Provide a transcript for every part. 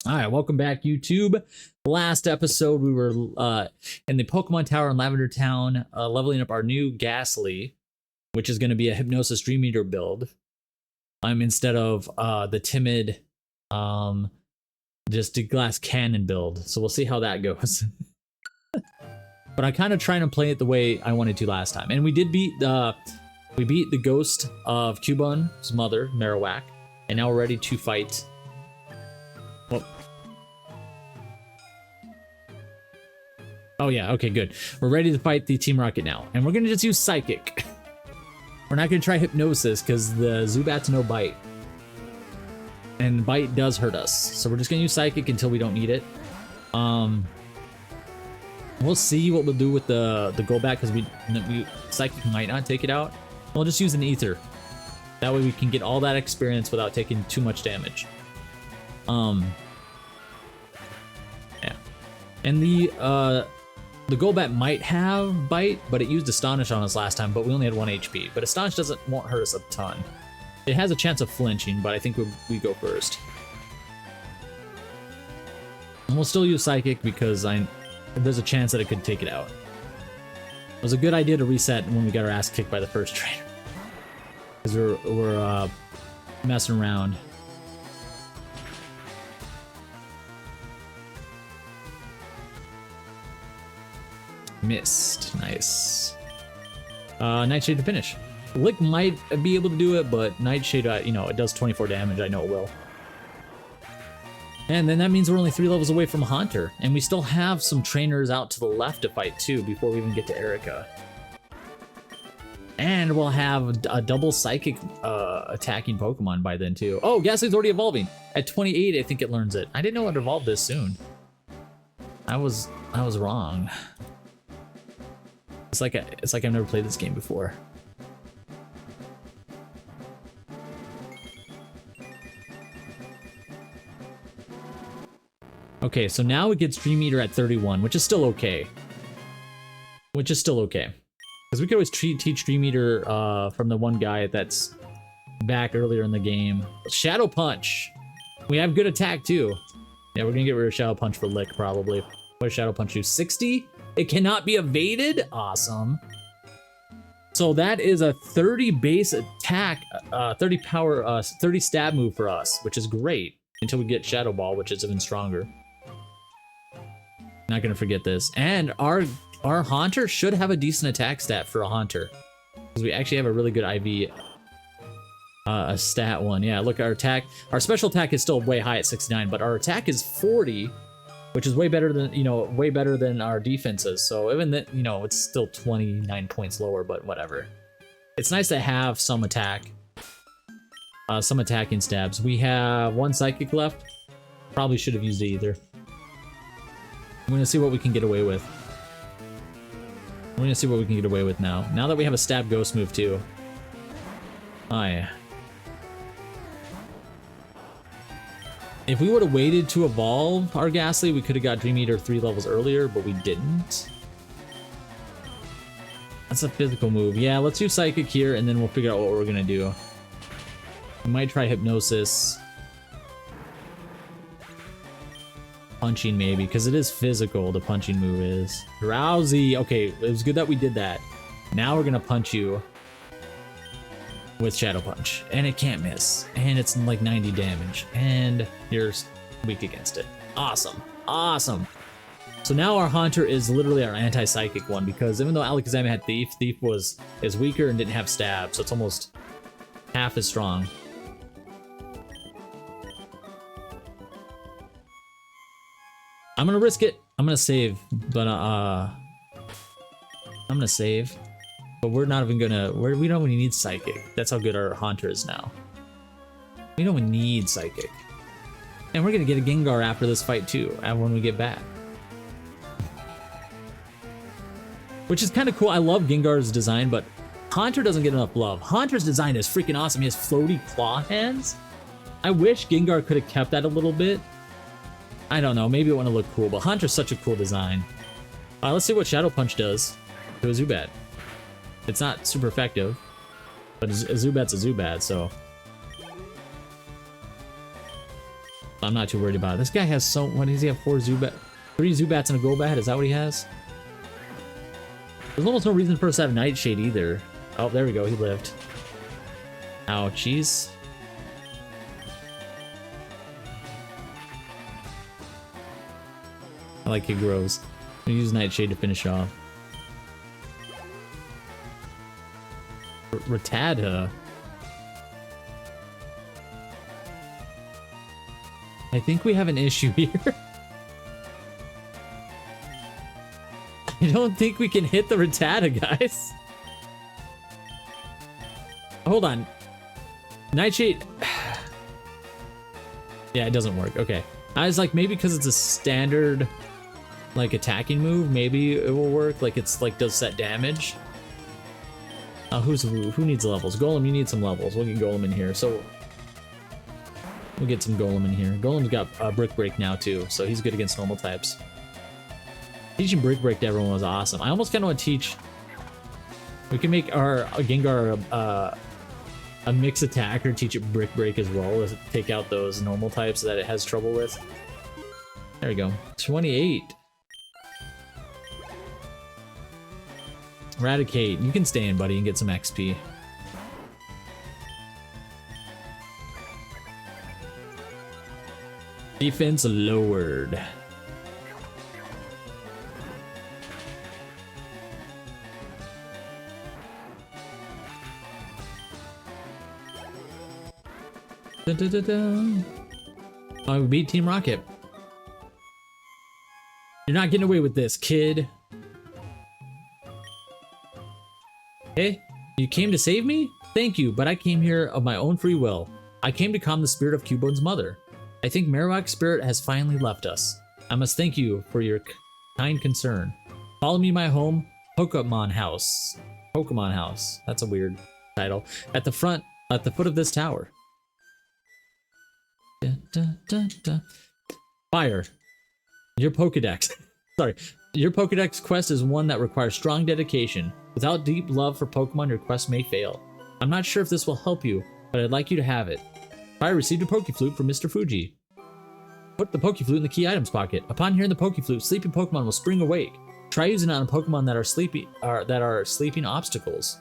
All right, welcome back, YouTube. Last episode, we were in the Pokemon Tower in Lavender Town, leveling up our new Ghastly, which is going to be a Hypnosis Dream Eater build. Instead of the timid, just a glass cannon build. So we'll see how that goes. But I'm kind of trying to play it the way I wanted to last time, and we did beat the ghost of Cubon's mother, Marowak, and now we're ready to fight. Well, oh yeah, okay, good. We're ready to fight the Team Rocket now, and we're gonna just use Psychic. We're not gonna try Hypnosis because the Zubat's no bite, and bite does hurt us. So we're just gonna use Psychic until we don't need it. We'll see what we'll do with the Golbat because we Psychic might not take it out. We'll just use an Ether. That way we can get all that experience without taking too much damage. Yeah. And the Golbat might have Bite, but it used Astonish on us last time, but we only had 1 HP. But Astonish won't hurt us a ton. It has a chance of flinching, but I think we go first. And we'll still use Psychic because there's a chance that it could take it out. It was a good idea to reset when we got our ass kicked by the first trainer. Because we're messing around. Missed. Nice. Nightshade to finish. Lick might be able to do it, but Nightshade, it does 24 damage. I know it will. And then that means we're only 3 levels away from Haunter, and we still have some trainers out to the left to fight too before we even get to Erika. And we'll have a double Psychic attacking Pokemon by then too. Oh, Ghastly's already evolving. At 28, I think it learns it. I didn't know it evolved this soon. I was wrong. It's like I've never played this game before. Okay, so now it gets Dream Eater at 31, which is still okay. Because we could always teach Dream Eater from the one guy that's back earlier in the game. Shadow Punch! We have good attack too. Yeah, we're gonna get rid of Shadow Punch for Lick, probably. What does Shadow Punch do? 60? It cannot be evaded? Awesome. So that is a 30 base attack, 30 power, 30 stab move for us, which is great. Until we get Shadow Ball, which is even stronger. Not gonna forget this. And our Haunter should have a decent attack stat for a Haunter. Because we actually have a really good IV a stat one. Yeah, look, our special attack is still way high at 69, but our attack is 40, which is way better than our defenses. So even that, it's still 29 points lower, but whatever. It's nice to have some attack. Some attacking stabs. We have 1 Psychic left. Probably should have used it either. I'm gonna see what we can get away with. Now. Now that we have a Stab Ghost move too. Oh yeah. If we would have waited to evolve our Ghastly, we could have got Dream Eater 3 levels earlier, but we didn't. That's a physical move. Yeah, let's do Psychic here, and then we'll figure out what we're gonna do. We might try Hypnosis. Punching maybe, because it is physical, the punching move is. Drowsy! Okay, it was good that we did that. Now we're gonna punch you with Shadow Punch. And it can't miss. And it's like 90 damage. And you're weak against it. Awesome. Awesome! So now our Haunter is literally our anti-psychic one, because even though Alakazam had Thief, Thief is weaker and didn't have Stab, so it's almost half as strong. I'm gonna risk it. I'm gonna save, but But we're not even gonna. We don't even need Psychic. That's how good our Haunter is now. We don't even need Psychic, and we're gonna get a Gengar after this fight too. And when we get back, which is kind of cool. I love Gengar's design, but Haunter doesn't get enough love. Haunter's design is freaking awesome. He has floaty claw hands. I wish Gengar could have kept that a little bit. I don't know, maybe it wouldn't look cool, but Haunter's such a cool design. Let's see what Shadow Punch does to a Zubat. It's not super effective, but a Zubat's a Zubat, so... I'm not too worried about it. This guy has so... What does he have? 3 Zubats and a Golbat? Is that what he has? There's almost no reason for us to have Nightshade either. Oh, there we go. He lived. Ouchies. I like it grows. I'm gonna use Nightshade to finish off. Rattata. I think we have an issue here. I don't think we can hit the Rattata, guys. Hold on. Nightshade. Yeah, it doesn't work. Okay. I was like, maybe because it's a standard, like, attacking move, maybe it will work. Like, it's, like, does set damage. Who needs levels? Golem, you need some levels. We'll get Golem in here. So, we'll get some Golem in here. Golem's got Brick Break now, too, so he's good against normal types. Teaching Brick Break to everyone was awesome. I almost kind of want to teach... We can make our Gengar a mix attack or teach it Brick Break as well to take out those normal types that it has trouble with. There we go. 28. Eradicate. You can stay in, buddy, and get some XP. Defense lowered. Dun, dun, dun, dun. Oh, we beat Team Rocket. You're not getting away with this, kid. Hey, you came to save me? Thank you, but I came here of my own free will. I came to calm the spirit of Cubone's mother. I think Marowak's spirit has finally left us. I must thank you for your kind concern. Follow me to my home, Pokémon House. Pokémon House. That's a weird title. At the foot of this tower. Dun, dun, dun, dun. Fire. Your Pokédex. Sorry. Your Pokédex quest is one that requires strong dedication. Without deep love for Pokemon, your quest may fail. I'm not sure if this will help you, but I'd like you to have it. Fire received a Pokeflute from Mr. Fuji. Put the Pokeflute in the key items pocket. Upon hearing the Pokeflute, sleeping Pokemon will spring awake. Try using it on Pokemon that are sleeping obstacles.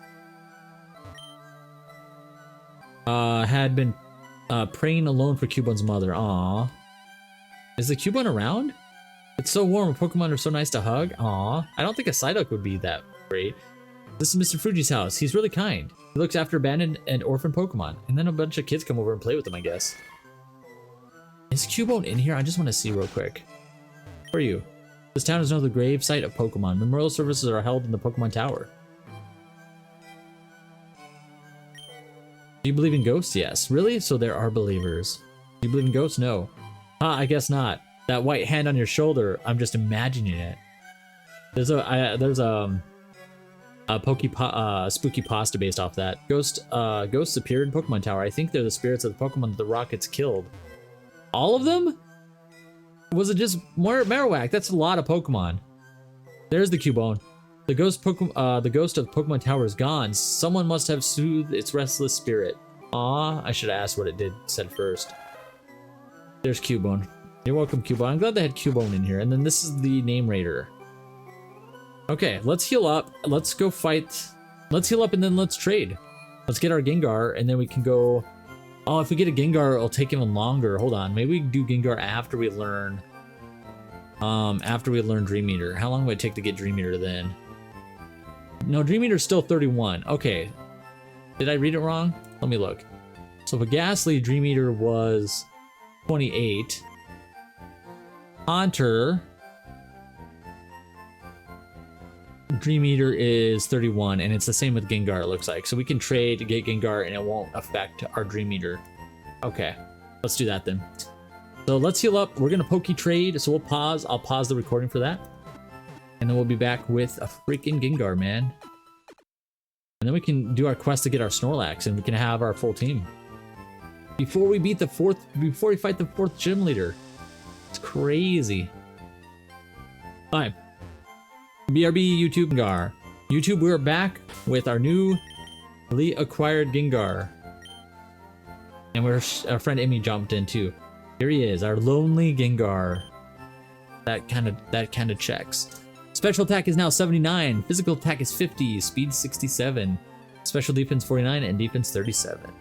Had been praying alone for Cubone's mother. Aww. Is the Cubone around? It's so warm. Pokemon are so nice to hug. Aww. I don't think a Psyduck would be that great. This is Mr. Fuji's house. He's really kind. He looks after abandoned and orphaned Pokemon. And then a bunch of kids come over and play with them, I guess. Is Cubone in here? I just want to see real quick. Where are you? This town is known as the grave site of Pokemon. Memorial services are held in the Pokemon Tower. Do you believe in ghosts? Yes. Really? So there are believers. Do you believe in ghosts? No. I guess not. That white hand on your shoulder, I'm just imagining it. There's a spooky pasta based off that. Ghosts appeared in Pokemon Tower. I think they're the spirits of the Pokemon that the Rockets killed. All of them? Was it just Marowak? That's a lot of Pokemon. There's the Cubone. The ghost of Pokemon Tower is gone. Someone must have soothed its restless spirit. Aw, I should have asked what it said first. There's Cubone. You're welcome, Cubone. I'm glad they had Cubone in here. And then this is the Name Raider. Okay, let's heal up. Let's go fight. Let's heal up and then let's trade. Let's get our Gengar and then we can go... Oh, if we get a Gengar, it'll take even longer. Hold on. Maybe we can do Gengar after we learn... Dream Eater. How long would it take to get Dream Eater then? No, Dream Eater's still 31. Okay. Did I read it wrong? Let me look. So if a Ghastly Dream Eater was 28... Haunter Dream Eater is 31, and it's the same with Gengar, it looks like. So we can trade to get Gengar, and it won't affect our Dream Eater. Okay, let's do that then. So let's heal up. We're gonna Poke Trade, so we'll pause. I'll pause the recording for that. And then we'll be back with a freaking Gengar, man. And then we can do our quest to get our Snorlax, and we can have our full team. Before we fight the 4th gym leader. It's crazy. Hi. BRB YouTube Gengar. YouTube, we're back with our new elite acquired Gengar. And our friend Emmy jumped in too. Here he is, our lonely Gengar. That kind of checks. Special attack is now 79. Physical attack is 50. Speed 67. Special defense 49 and defense 37.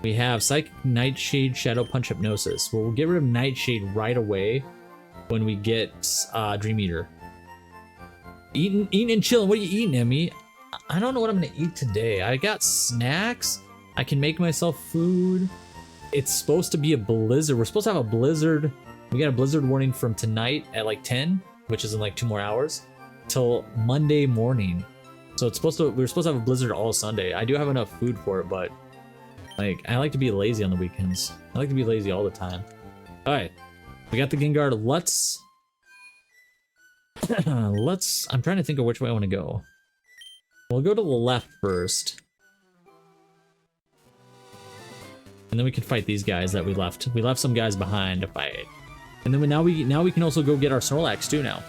We have Psychic, Nightshade, Shadow Punch, Hypnosis. We'll get rid of Nightshade right away when we get Dream Eater. Eating and chilling. What are you eating, Emmy? I don't know what I'm gonna eat today. I got snacks. I can make myself food. It's supposed to be a blizzard. We're supposed to have a blizzard. We got a blizzard warning from tonight at like 10, which is in like 2 more hours, till Monday morning. So we're supposed to have a blizzard all Sunday. I do have enough food for it, but like I like to be lazy on the weekends. I like to be lazy all the time. All right, we got the Gengar. Let's I'm trying to think of which way I want to go. We'll go to the left first. And then we can fight these guys that we left. We left some guys behind to fight. And then now we can also go get our Snorlax too now.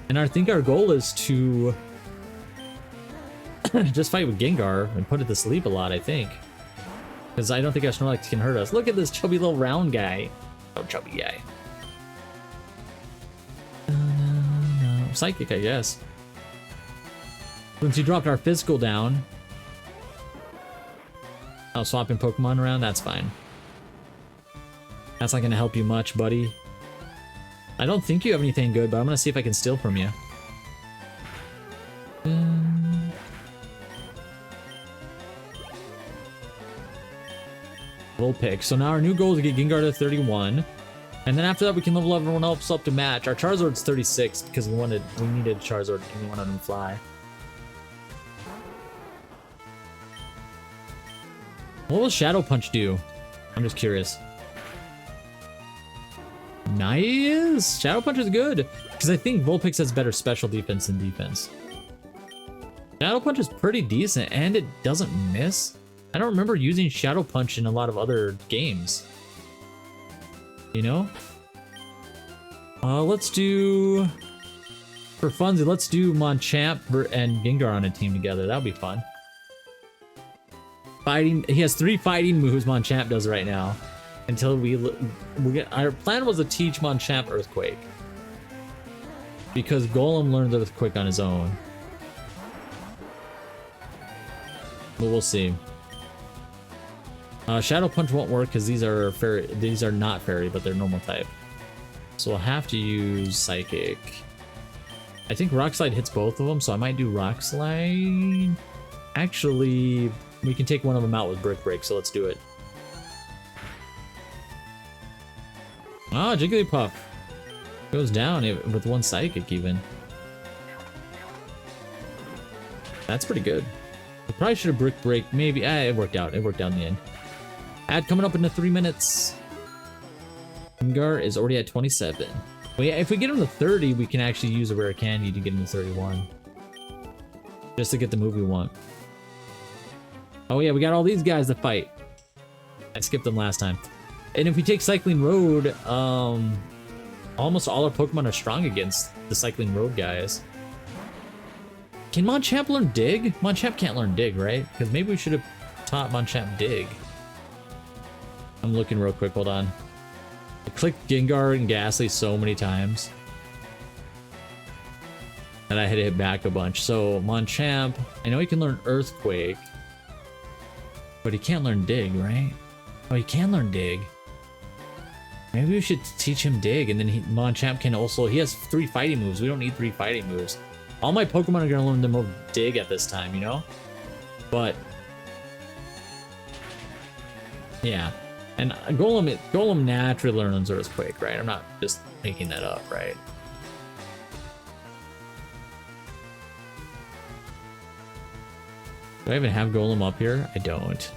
And I think our goal is to just fight with Gengar and put it to sleep a lot, I think. Because I don't think our Snorlax can hurt us. Look at this chubby little round guy. Oh, chubby guy. Psychic, I guess. Since you dropped our physical down. Oh, swapping Pokemon around? That's fine. That's not gonna help you much, buddy. I don't think you have anything good, but I'm gonna see if I can steal from you. Vulpix. So now our new goal is to get Gengar to 31. And then after that we can level everyone else up to match. Our Charizard's 36 because we needed Charizard and we wanted him to fly. What will Shadow Punch do? I'm just curious. Nice! Shadow Punch is good, because I think Vulpix has better special defense than defense. Shadow Punch is pretty decent, and it doesn't miss. I don't remember using Shadow Punch in a lot of other games. You know? Let's do... For funsies, let's do Machamp and Gengar on a team together. That'll be fun. Fighting... He has 3 fighting moves Machamp does right now. Until we get, our plan was to teach Machamp Earthquake. Because Golem learned Earthquake on his own. But we'll see. Shadow Punch won't work because these are fairy. These are not fairy, but they're normal type. So we'll have to use Psychic. I think Rock Slide hits both of them, so I might do Rock Slide. Actually, we can take one of them out with Brick Break, so let's do it. Ah, Jigglypuff goes down with 1 Psychic even. That's pretty good. We probably should have Brick Break, maybe. It worked out. It worked out in the end. Ad coming up in 3 minutes. Gengar is already at 27. Well, yeah, if we get him to 30, we can actually use a rare candy to get him to 31. Just to get the move we want. Oh yeah, we got all these guys to fight. I skipped them last time. And if we take Cycling Road, almost all our Pokemon are strong against the Cycling Road guys. Can Machamp learn Dig? Machamp can't learn Dig, right? Because maybe we should have taught Machamp Dig. I'm looking real quick, hold on. I clicked Gengar and Ghastly so many times that I had to hit back a bunch. So Machamp, I know he can learn Earthquake, but he can't learn Dig, right? Oh, he can learn Dig. Maybe we should teach him Dig, and then Machamp can also... He has 3 fighting moves. We don't need 3 fighting moves. All my Pokemon are going to learn the move Dig at this time, you know? But... yeah. And Golem naturally learns Earthquake, right? I'm not just making that up, right? Do I even have Golem up here? I don't.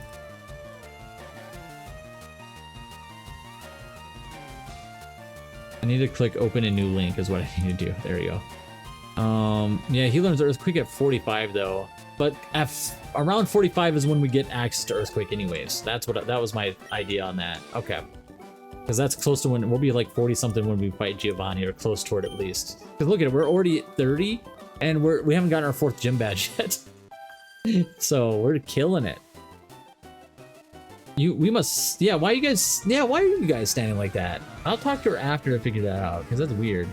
I need to click open a new link is what I need to do. There you go. Yeah, he learns Earthquake at 45 though. But around 45 is when we get access to Earthquake anyways. That was my idea on that. Okay. Because that's close to when we'll be like 40 something when we fight Giovanni, or close toward at least. Because look at it, we're already at 30 and we haven't gotten our 4th gym badge yet. So we're killing it. We must, yeah, why are you guys standing like that? I'll talk to her after I figure that out, because that's weird.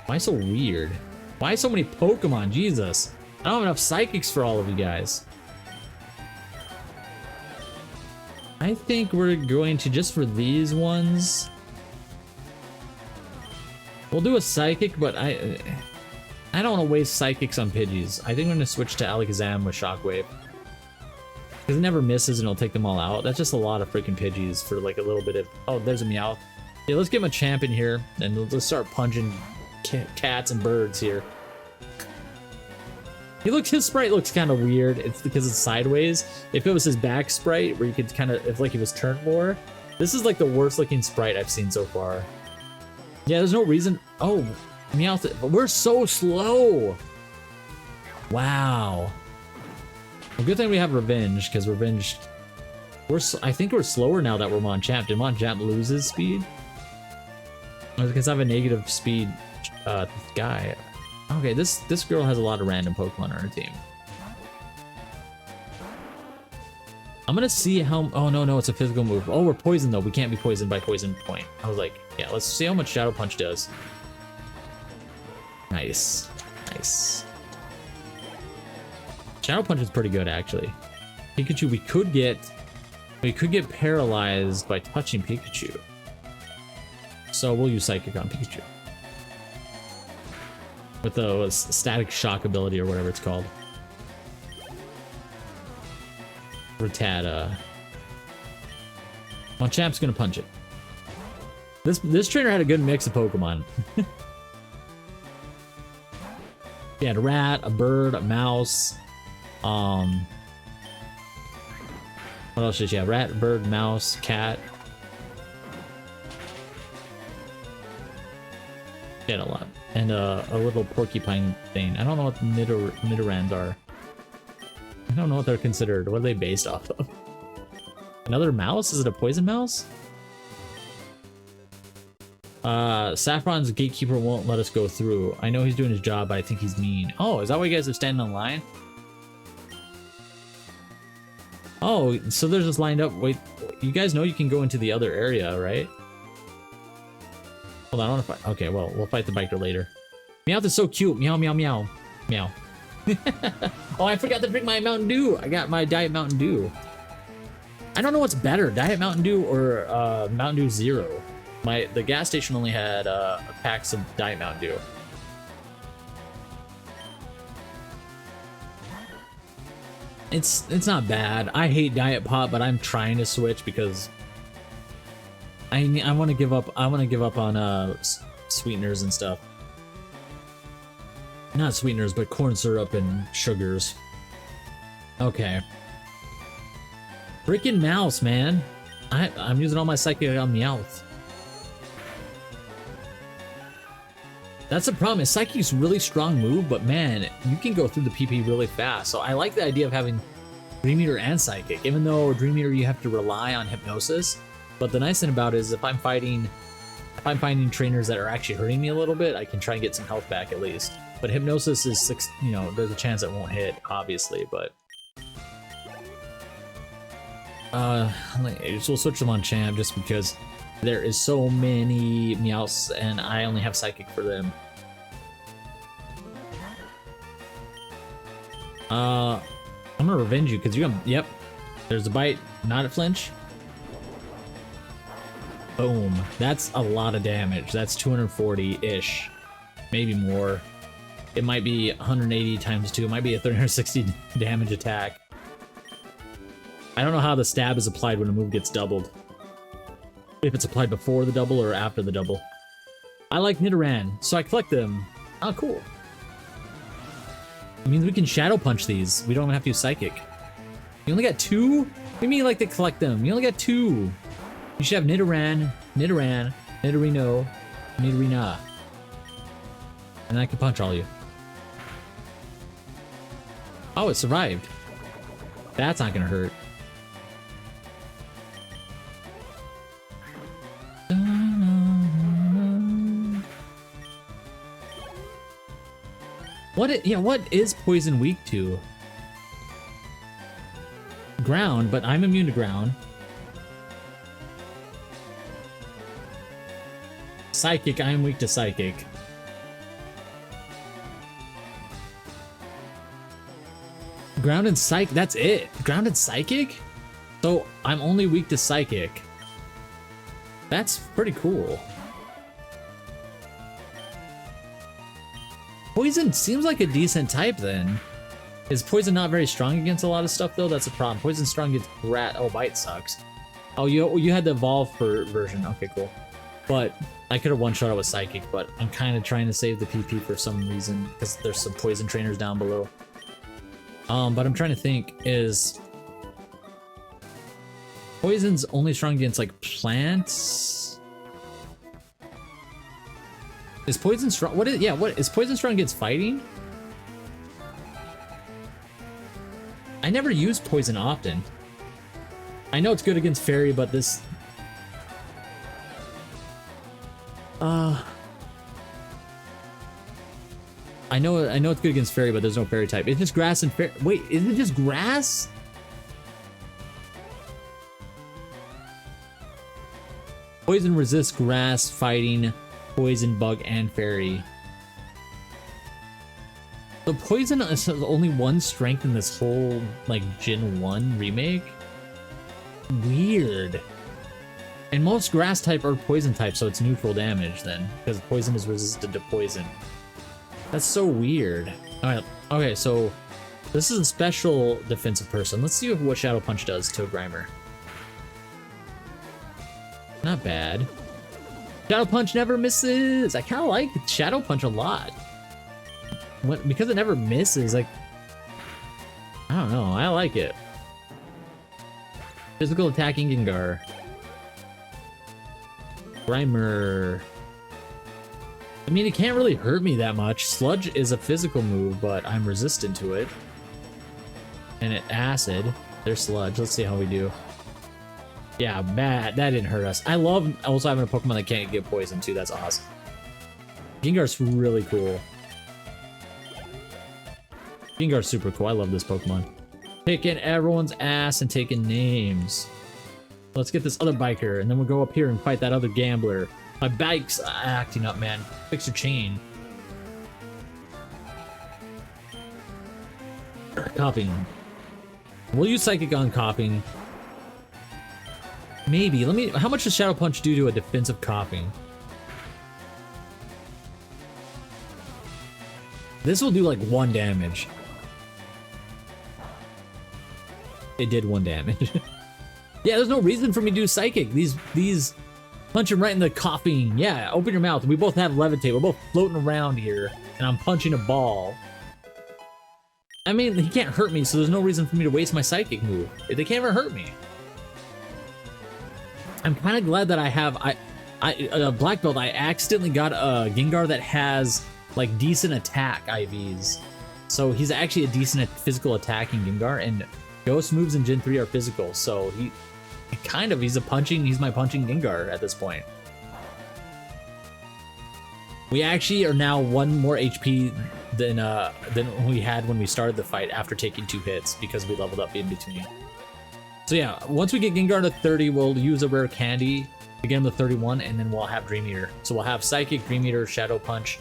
Why so weird? Why so many Pokemon? Jesus. I don't have enough psychics for all of you guys. I think we're going to, just for these ones, we'll do a psychic, but I don't want to waste psychics on Pidgeys. I think I'm going to switch to Alakazam with Shockwave. Because it never misses and it'll take them all out. That's just a lot of freaking Pidgeys for like a little bit of... Oh, there's a Meowth. Yeah, let's get him a champion here. And let's start punching cats and birds here. His sprite looks kind of weird. It's because it's sideways. If it was his back sprite, where you could kind of... If like he was turned more. This is like the worst looking sprite I've seen so far. Yeah, there's no reason... Oh, Meowth... But we're so slow! Wow. Well, good thing we have Revenge, because Revenge... I think we're slower now that we're Machamp. Did Machamp lose his speed? Because I have a negative speed guy. Okay, this girl has a lot of random Pokemon on her team. I'm gonna see how... Oh, no, it's a physical move. Oh, we're poisoned, though. We can't be poisoned by Poison Point. I was like, yeah, let's see how much Shadow Punch does. Nice. Nice. Shadow Punch is pretty good, actually. Pikachu, we could get paralyzed by touching Pikachu. So we'll use Psychic on Pikachu. With the Static Shock ability or whatever it's called. Rattata. Machamp's gonna punch it. This trainer had a good mix of Pokemon. He had a rat, a bird, a mouse. What else did she have? Rat, bird, mouse, cat. She had a lot. And a little porcupine thing. I don't know what Nidorans are. I don't know what they're considered. What are they based off of? Another mouse? Is it a poison mouse? Saffron's gatekeeper won't let us go through. I know he's doing his job, but I think he's mean. Oh, is that why you guys are standing in line? Oh, so they're just lined up. Wait, you guys know you can go into the other area, right? Hold on, I want to fight. Okay, well, we'll fight the biker later. Meowth is so cute. Meow, meow, meow. Meow. Oh, I forgot to drink my Mountain Dew. I got my Diet Mountain Dew. I don't know what's better, Diet Mountain Dew or Mountain Dew Zero. The gas station only had packs of Diet Mountain Dew. It's not bad. I hate Diet Pop, but I'm trying to switch because I want to give up. I want to give up on sweeteners and stuff. Not sweeteners, but corn syrup and sugars. Okay. Freaking mouse, man. I'm using all my psychic on Meowth. That's the problem, is Psychic's a really strong move, but man, you can go through the PP really fast. So I like the idea of having Dream Eater and Psychic, even though Dream Eater you have to rely on Hypnosis. But the nice thing about it is if I'm finding trainers that are actually hurting me a little bit, I can try and get some health back at least. But Hypnosis is there's a chance it won't hit, obviously, but we'll switch them on Champ just because there is so many Meowths and I only have Psychic for them. I'm gonna revenge you because yep, there's a bite, not a flinch. Boom, that's a lot of damage. That's 240-ish, maybe more. It might be 180 times 2, it might be a 360 damage attack. I don't know how the stab is applied when a move gets doubled. If it's applied before the double or after the double. I like Nidoran, so I collect them. Oh, cool. It means we can Shadow Punch these. We don't even have to use Psychic. You only got 2? What do you mean you like to collect them? You only got 2. You should have Nidoran, Nidorino, Nidorina. And I can punch all you. Oh, it survived. That's not gonna hurt. What is poison weak to? ground, but I'm immune to ground. Psychic, I am weak to psychic. Ground and psych, that's it. Ground and psychic? So I'm only weak to psychic. That's pretty cool. Poison seems like a decent type then. Is poison not very strong against a lot of stuff though? That's a problem. Poison strong against rat. Oh, bite sucks. Oh, you had the evolve version. Okay, cool. But I could have one-shot it with psychic, but I'm kind of trying to save the PP for some reason because there's some poison trainers down below. But I'm trying to think, is poison's only strong against like plants? Is poison strong? What is poison strong against fighting? I never use poison often. I know it's good against fairy, but this I know it's good against fairy, but there's no fairy type. It's just grass and fairy. Wait, is it just grass? Poison resists grass, fighting, poison, bug, and fairy. The poison has only one strength in this whole like Gen 1 remake. Weird. And most grass type are poison type, so it's neutral damage then, because poison is resistant to poison. That's so weird. Alright, okay, so this is a special defensive person. Let's see what Shadow Punch does to a Grimer. Not bad. Shadow Punch never misses! I kind of like Shadow Punch a lot. Because it never misses, like... I don't know, I like it. Physical attacking Gengar. Grimer. I mean, it can't really hurt me that much. Sludge is a physical move, but I'm resistant to it. And it acid. There's Sludge. Let's see how we do. Yeah, bad. That didn't hurt us. I love also having a Pokemon that can't get poison too. That's awesome. Gengar's really cool. Gengar's super cool. I love this Pokemon. Kicking everyone's ass and taking names. Let's get this other biker, and then we'll go up here and fight that other gambler. My bike's acting up, man. Fix your chain. Copying. We'll use Psychic on copying. Maybe. Let me. How much does Shadow Punch do to a defensive copying? This will do like 1 damage. It did 1 damage. Yeah, there's no reason for me to do Psychic. These punch him right in the coughing. Yeah, open your mouth. We both have levitate. We're both floating around here, and I'm punching a ball. I mean, he can't hurt me, so there's no reason for me to waste my Psychic move. They can't ever hurt me. I'm kind of glad that I have a black belt. I accidentally got a Gengar that has like decent attack IVs, so he's actually a decent physical attacking Gengar, and Ghost moves in Gen 3 are physical, so he's my punching Gengar at this point. We actually are now 1 more HP than we had when we started the fight after taking 2 hits because we leveled up in between. So yeah, once we get Gengar to 30, we'll use a rare candy to get him to 31, and then we'll have Dream Eater. So we'll have Psychic, Dream Eater, Shadow Punch,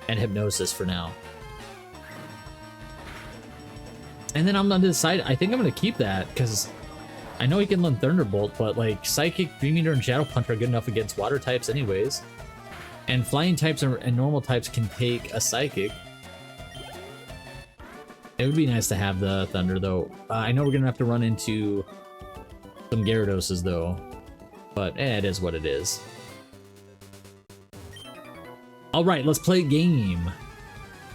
and Hypnosis for now. And then I'm going to decide, I think I'm going to keep that, because I know he can learn Thunderbolt, but like Psychic, Dream Eater, and Shadow Punch are good enough against water types anyways. And flying types and normal types can take a Psychic. It would be nice to have the Thunder though. I know we're going to have to run into some Gyarados though, but it is what it is. Alright, let's play a game.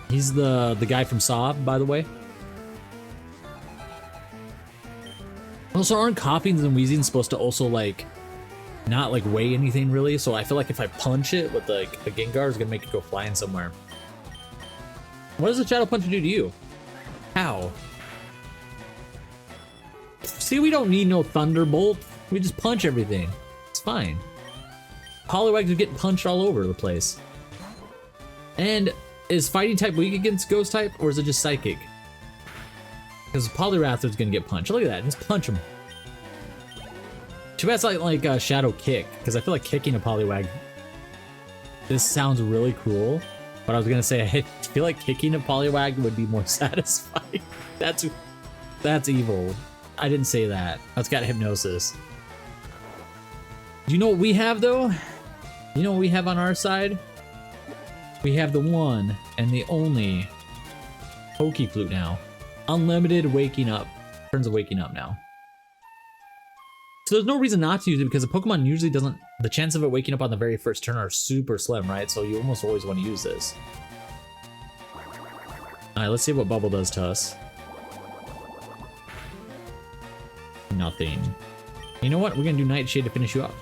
He's the guy from Saw, by the way. Also, aren't Coughings and Wheezings supposed to also, like, not, like, weigh anything, really? So I feel like if I punch it with, like, a Gengar, it's gonna make it go flying somewhere. What does the Shadow Punch do to you? How? See, we don't need no Thunderbolt. We just punch everything. It's fine. Poliwags are getting punched all over the place. And is Fighting type weak against Ghost type, or is it just Psychic? Because Poliwrath's gonna get punched. Look at that, just punch him. Too bad it's like a Shadow Kick, because I feel like kicking a Poliwag. This sounds really cruel, but I was gonna say I feel like kicking a Poliwag would be more satisfying. That's evil. I didn't say that. That's got hypnosis. Do you know what we have though? You know what we have on our side? We have the one and the only Pokeflute now. Unlimited waking up. Turns of waking up now. So there's no reason not to use it because a Pokemon usually doesn't, the chance of it waking up on the very first turn are super slim, right? So you almost always want to use this. Alright, let's see what Bubble does to us. Nothing. You know what? We're gonna do Nightshade to finish you up.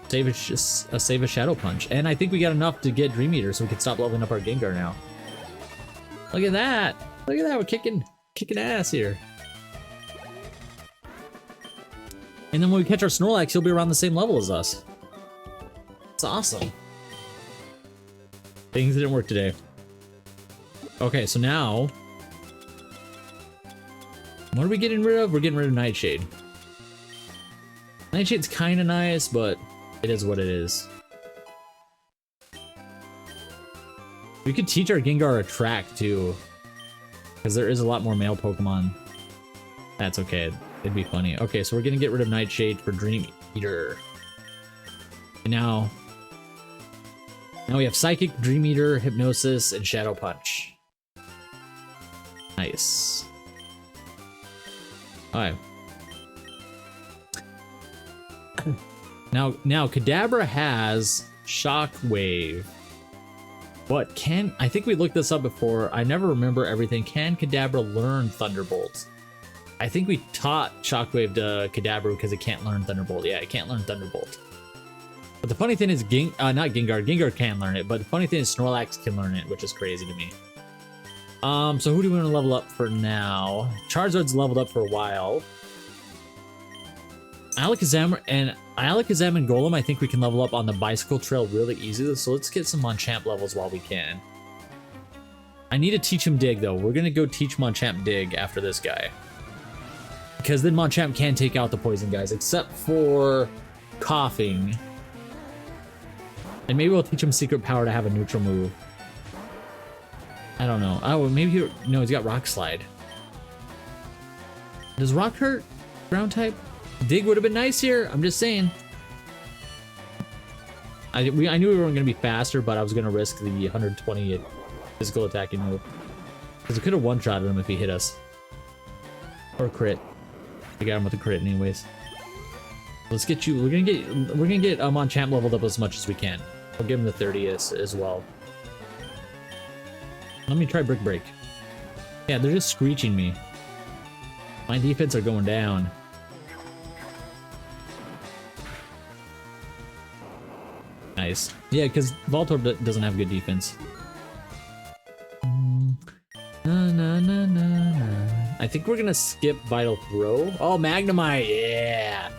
Save a Shadow Punch. And I think we got enough to get Dream Eater so we can stop leveling up our Gengar now. Look at that! Look at that, we're kicking ass here. And then when we catch our Snorlax, he'll be around the same level as us. It's awesome. Things didn't work today. Okay, so now... what are we getting rid of? We're getting rid of Nightshade. Nightshade's kinda nice, but it is what it is. We could teach our Gengar Attract too. Because there is a lot more male Pokemon. That's okay. It'd be funny. Okay, so we're gonna get rid of Nightshade for Dream Eater. And now we have Psychic, Dream Eater, Hypnosis, and Shadow Punch. Nice. Alright. Now Kadabra has Shockwave. But I think we looked this up before. I never remember everything. Can Kadabra learn Thunderbolt? I think we taught Shockwave to Kadabra because it can't learn Thunderbolt. Yeah, it can't learn Thunderbolt. But the funny thing is, not Gengar. Gengar can learn it, but the funny thing is Snorlax can learn it, which is crazy to me. So who do we want to level up for now? Charizard's leveled up for a while. Alakazam and Golem, I think we can level up on the Bicycle Trail really easily, so let's get some Machamp levels while we can. I need to teach him Dig, though. We're gonna go teach Machamp Dig after this guy. Because then Machamp can take out the poison guys, except for Coughing. And maybe we'll teach him Secret Power to have a neutral move. I don't know. Oh, maybe no, he's got Rock Slide. Does Rock hurt ground type? Dig would have been nice here. I'm just saying. I knew we weren't going to be faster, but I was going to risk the 120 physical attacking move. Because it could have one-shotted him if he hit us. Or crit. I got him with a crit anyways. Let's get you. We're gonna get Machamp leveled up as much as we can. We'll give him the 30 as well. Let me try Brick Break. Yeah, they're just screeching me. My defense are going down. Nice. Yeah, because Voltorb doesn't have good defense. I think we're gonna skip Vital Throw. Oh, Magnemite! Yeah!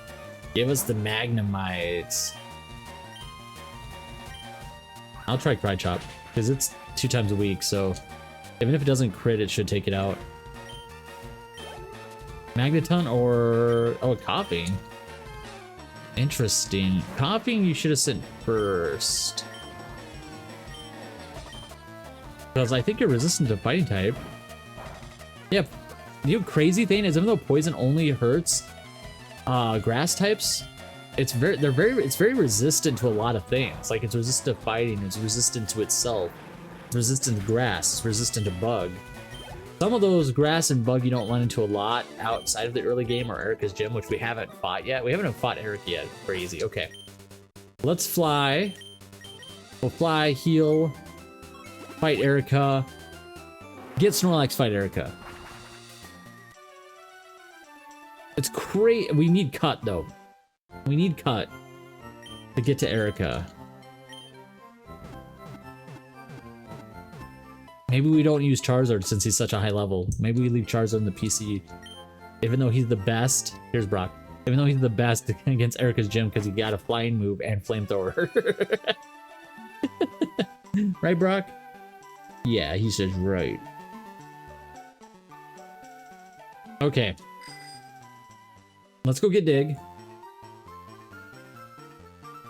Give us the Magnemites. I'll try Cry Chop, because it's 2 times a week, so even if it doesn't crit, it should take it out. Magneton or... oh, Coughing. Interesting. Coughing you should have sent first. Because I think you're resistant to Fighting type. Yeah, the crazy thing is even though Poison only hurts grass types, it's very resistant to a lot of things. Like it's resistant to fighting, it's resistant to itself, it's resistant to grass, it's resistant to bug. Some of those grass and bug you don't run into a lot outside of the early game or Erika's gym, which we haven't fought yet. We haven't fought Erika yet. Crazy. Okay. Let's fly. We'll fly, heal, fight Erika. Get Snorlax, fight Erika. It's crazy. We need Cut, though. We need Cut to get to Erika. Maybe we don't use Charizard since he's such a high level. Maybe we leave Charizard in the PC. Even though he's the best. Here's Brock. Even though he's the best against Erika's gym because he got a flying move and flamethrower. Right, Brock? Yeah, he says right. Okay. Let's go get Dig.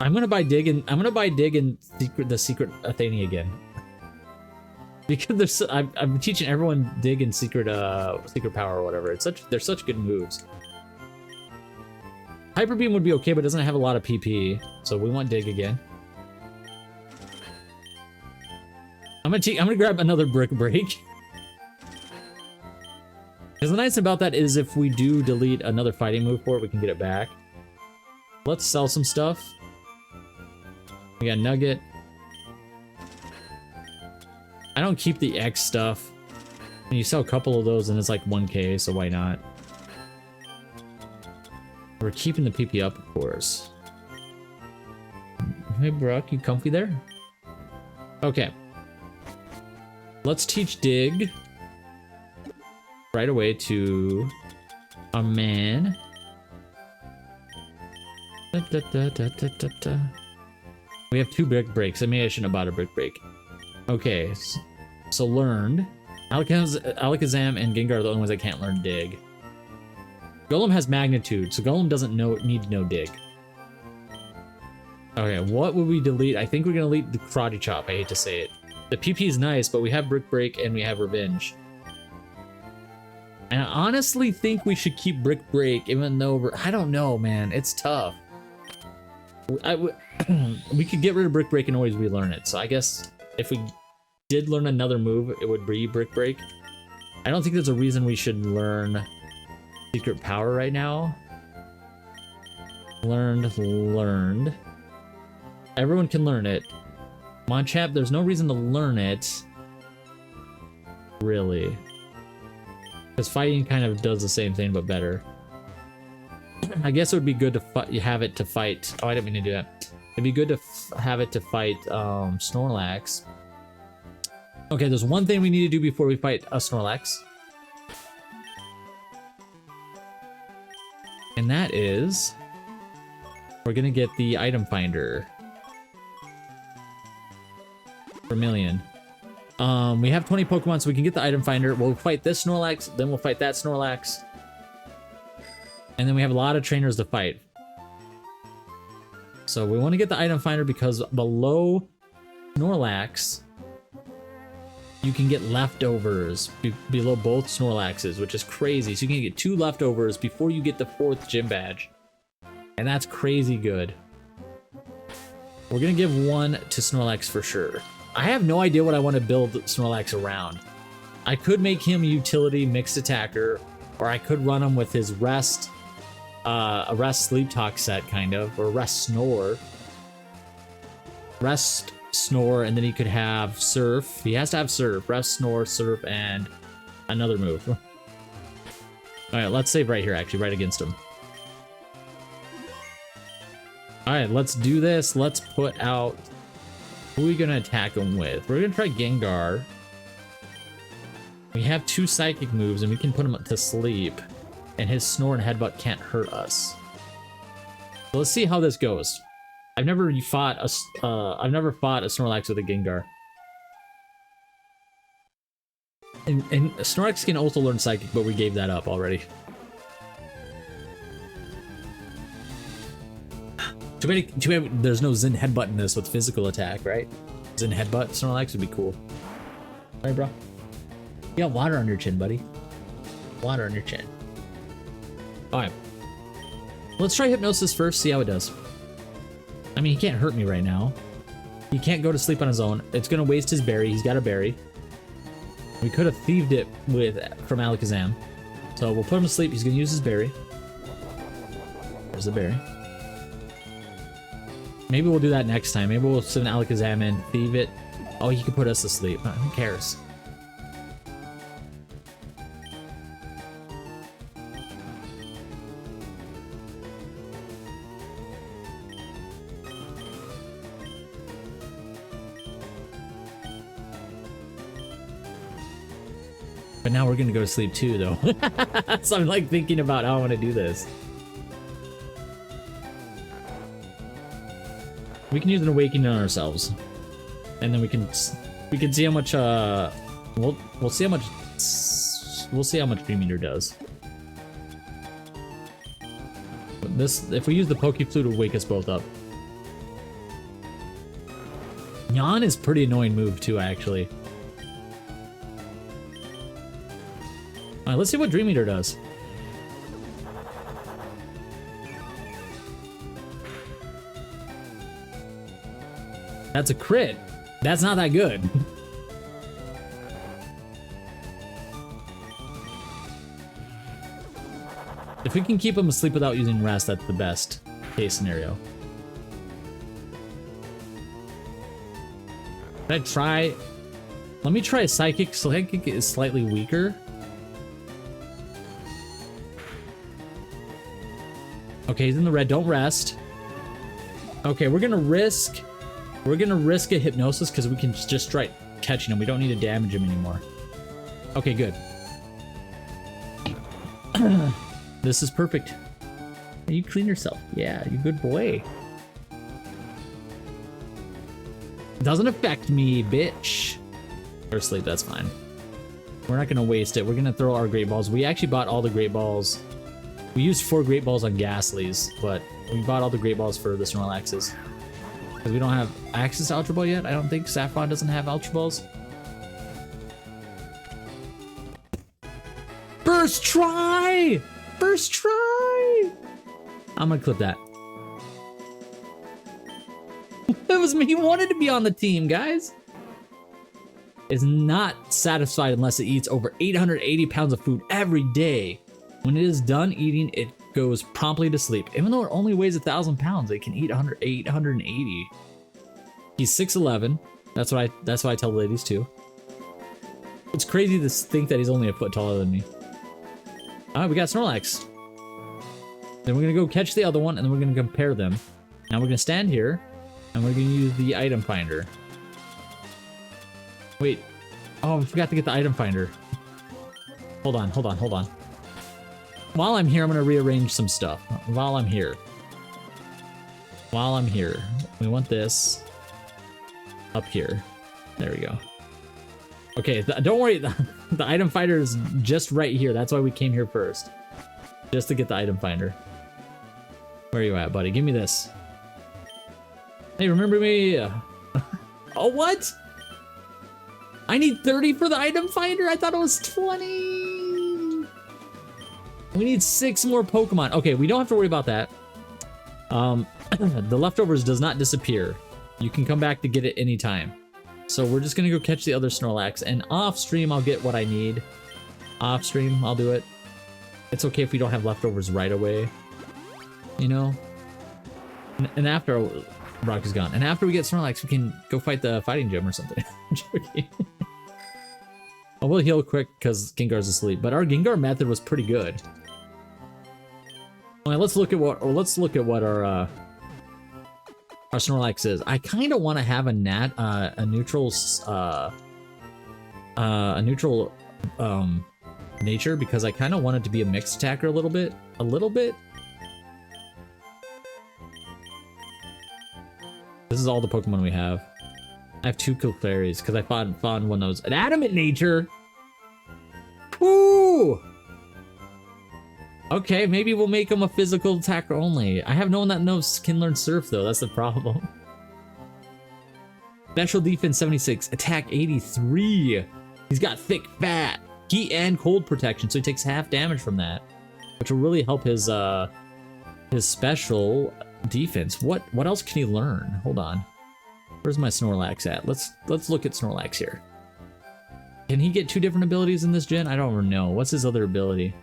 I'm gonna buy Dig and the secret Athene again. Because I'm teaching everyone Dig and secret power or whatever. They're such good moves. Hyper Beam would be okay, but it doesn't have a lot of PP, so we want Dig again. I'm gonna grab another Brick Break. Because the nice thing about that is if we do delete another fighting move for it, we can get it back. Let's sell some stuff. We got Nugget. I don't keep the X stuff. And you sell a couple of those and it's like 1k, so why not? We're keeping the PP up, of course. Hey, Brock, you comfy there? Okay. Let's teach Dig right away to a man. We have 2 Brick Breaks. Maybe I shouldn't have bought a Brick Break. Okay, so learned. Alakazam and Gengar are the only ones that can't learn Dig. Golem has Magnitude, so Golem doesn't need to know Dig. Okay, what would we delete? I think we're gonna delete the Karate Chop. I hate to say it. The PP is nice, but we have Brick Break and we have Revenge. And I honestly think we should keep Brick Break, even though I don't know, man. It's tough. We could get rid of Brick Break and always relearn it. So I guess if we did learn another move, it would be Brick Break. I don't think there's a reason we should learn Secret Power right now. Learned. Everyone can learn it. Monchap, there's no reason to learn it. Really. Because fighting kind of does the same thing, but better. I guess it would be good to have it to fight. Oh, I didn't mean to do that. It'd be good to have it to fight Snorlax. Okay, there's one thing we need to do before we fight a Snorlax. And that is... we're gonna get the item finder. Per million. We have 20 Pokemon, so we can get the item finder. We'll fight this Snorlax, then we'll fight that Snorlax. And then we have a lot of trainers to fight. So we want to get the item finder because below Snorlax, you can get leftovers below both Snorlaxes, which is crazy. So you can get 2 leftovers before you get the 4th gym badge. And that's crazy good. We're going to give 1 to Snorlax for sure. I have no idea what I want to build Snorlax around. I could make him utility mixed attacker, or I could run him with his rest, a rest sleep talk set kind of, or rest snore. Rest, snore, and then he could have surf. He has to have surf, rest, snore, surf, and another move. All right, let's save right here, actually, right against him. All right, let's do this. Let's put out... who are we gonna attack him with? We're gonna try Gengar. We have 2 psychic moves and we can put him to sleep. And his snore and headbutt can't hurt us. So let's see how this goes. I've never fought a Snorlax with a Gengar. And Snorlax can also learn psychic, but we gave that up already. Too bad there's no Zen Headbutt in this with physical attack, right? Zen Headbutt Snorlax would be cool. Right, bro? You got water on your chin, buddy. Water on your chin. Alright. Let's try Hypnosis first, see how it does. I mean, he can't hurt me right now. He can't go to sleep on his own. It's gonna waste his berry. He's got a berry. We could have thieved it from Alakazam. So we'll put him to sleep. He's gonna use his berry. There's the berry. Maybe we'll do that next time. Maybe we'll send Alakazam in, thieve it. Oh, he could put us to sleep. Who cares? But now we're gonna go to sleep too, though. So I'm like thinking about how I want to do this. We can use an awakening on ourselves, and then we can see how much we'll see how much Dream Eater does. This, if we use the Poke Flute, will wake us both up. Yawn is pretty annoying move too, actually. Alright, let's see what Dream Eater does. That's a crit. That's not that good. If we can keep him asleep without using rest, that's the best case scenario. Should I try? Let me try a Psychic. Psychic is slightly weaker. Okay, he's in the red. Don't rest. Okay, we're gonna risk a Hypnosis because we can just try catching him. We don't need to damage him anymore. Okay, good. This is perfect. You clean yourself. Yeah, you good boy. Doesn't affect me, bitch. Or sleep, that's fine. We're not gonna waste it. We're gonna throw our Great Balls. We actually bought all the Great Balls. We used 4 Great Balls on Ghastlies, but we bought all the Great Balls for the Snorlaxes. Because we don't have access to Ultra Ball yet. I don't think Saffron doesn't have Ultra Balls. First try! First try! I'm gonna clip that. That was me. He wanted to be on the team, guys. Is not satisfied unless it eats over 880 pounds of food every day. When it is done eating, it goes promptly to sleep. Even though it only weighs 1,000 pounds, it can eat 880. He's 6'11". That's what I tell the ladies too. It's crazy to think that he's only a foot taller than me. Alright, we got Snorlax. Then we're gonna go catch the other one, and then we're gonna compare them. Now we're gonna stand here, and we're gonna use the item finder. Wait. Oh, we forgot to get the item finder. Hold on. While I'm here, I'm gonna rearrange some stuff. While I'm here, we want this up here. There we go. Okay, don't worry. The item finder is just right here. That's why we came here first, just to get the item finder. Where are you at, buddy? Give me this. Hey, remember me? Oh, what? I need 30 for the item finder? I thought it was 20. We need 6 more Pokemon. Okay, we don't have to worry about that. The leftovers does not disappear. You can come back to get it anytime. So we're just gonna go catch the other Snorlax, and off stream I'll get what I need. Off stream I'll do it. It's okay if we don't have leftovers right away. You know? And after Rock is gone. And after we get Snorlax, we can go fight the fighting gym or something. I'm joking. I will heal quick because Gengar's asleep, but our Gengar method was pretty good. Alright, let's look at what our Snorlax is. I kind of want to have a neutral nature because I kind of want it to be a mixed attacker a little bit. This is all the Pokemon we have. I have 2 Clefairies because I found one that was an adamant nature. Woo! Okay, maybe we'll make him a physical attacker only. I have no one that can learn Surf though. That's the problem. Special defense 76, attack 83. He's got thick, fat, heat and cold protection, so he takes half damage from that, which will really help his special defense. What else can he learn? Hold on. Where's my Snorlax at? Let's look at Snorlax here. Can he get 2 different abilities in this gen? I don't know. What's his other ability?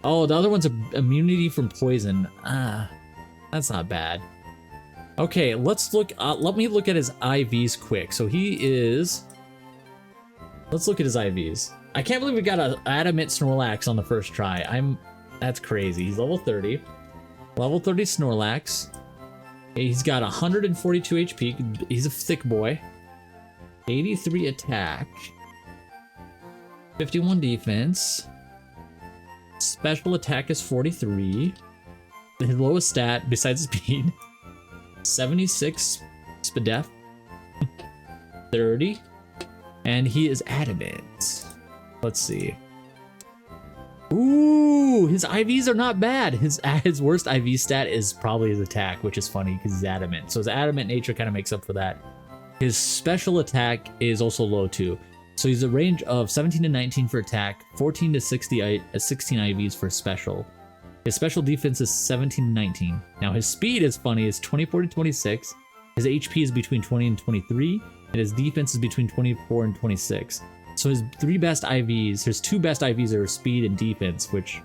Oh, the other one's immunity from poison. Ah, that's not bad. Okay, let's look. Let me look at his IVs quick. So he is. Let's look at his IVs. I can't believe we got an adamant Snorlax on the first try. That's crazy. He's level 30. Level 30 Snorlax. He's got 142 HP. He's a thick boy. 83 attack. 51 defense. Special attack is 43. His lowest stat, besides speed, 76 Spadef. 30. And he is adamant. Let's see. Ooh, his IVs are not bad. His worst IV stat is probably his attack, which is funny because he's adamant. So his adamant nature kind of makes up for that. His special attack is also low too. So he's a range of 17 to 19 for attack, 14 to 16 IVs for special. His special defense is 17 to 19. Now his speed is funny, is 24 to 26. His HP is between 20 and 23, and his defense is between 24 and 26. So his two best IVs are speed and defense, which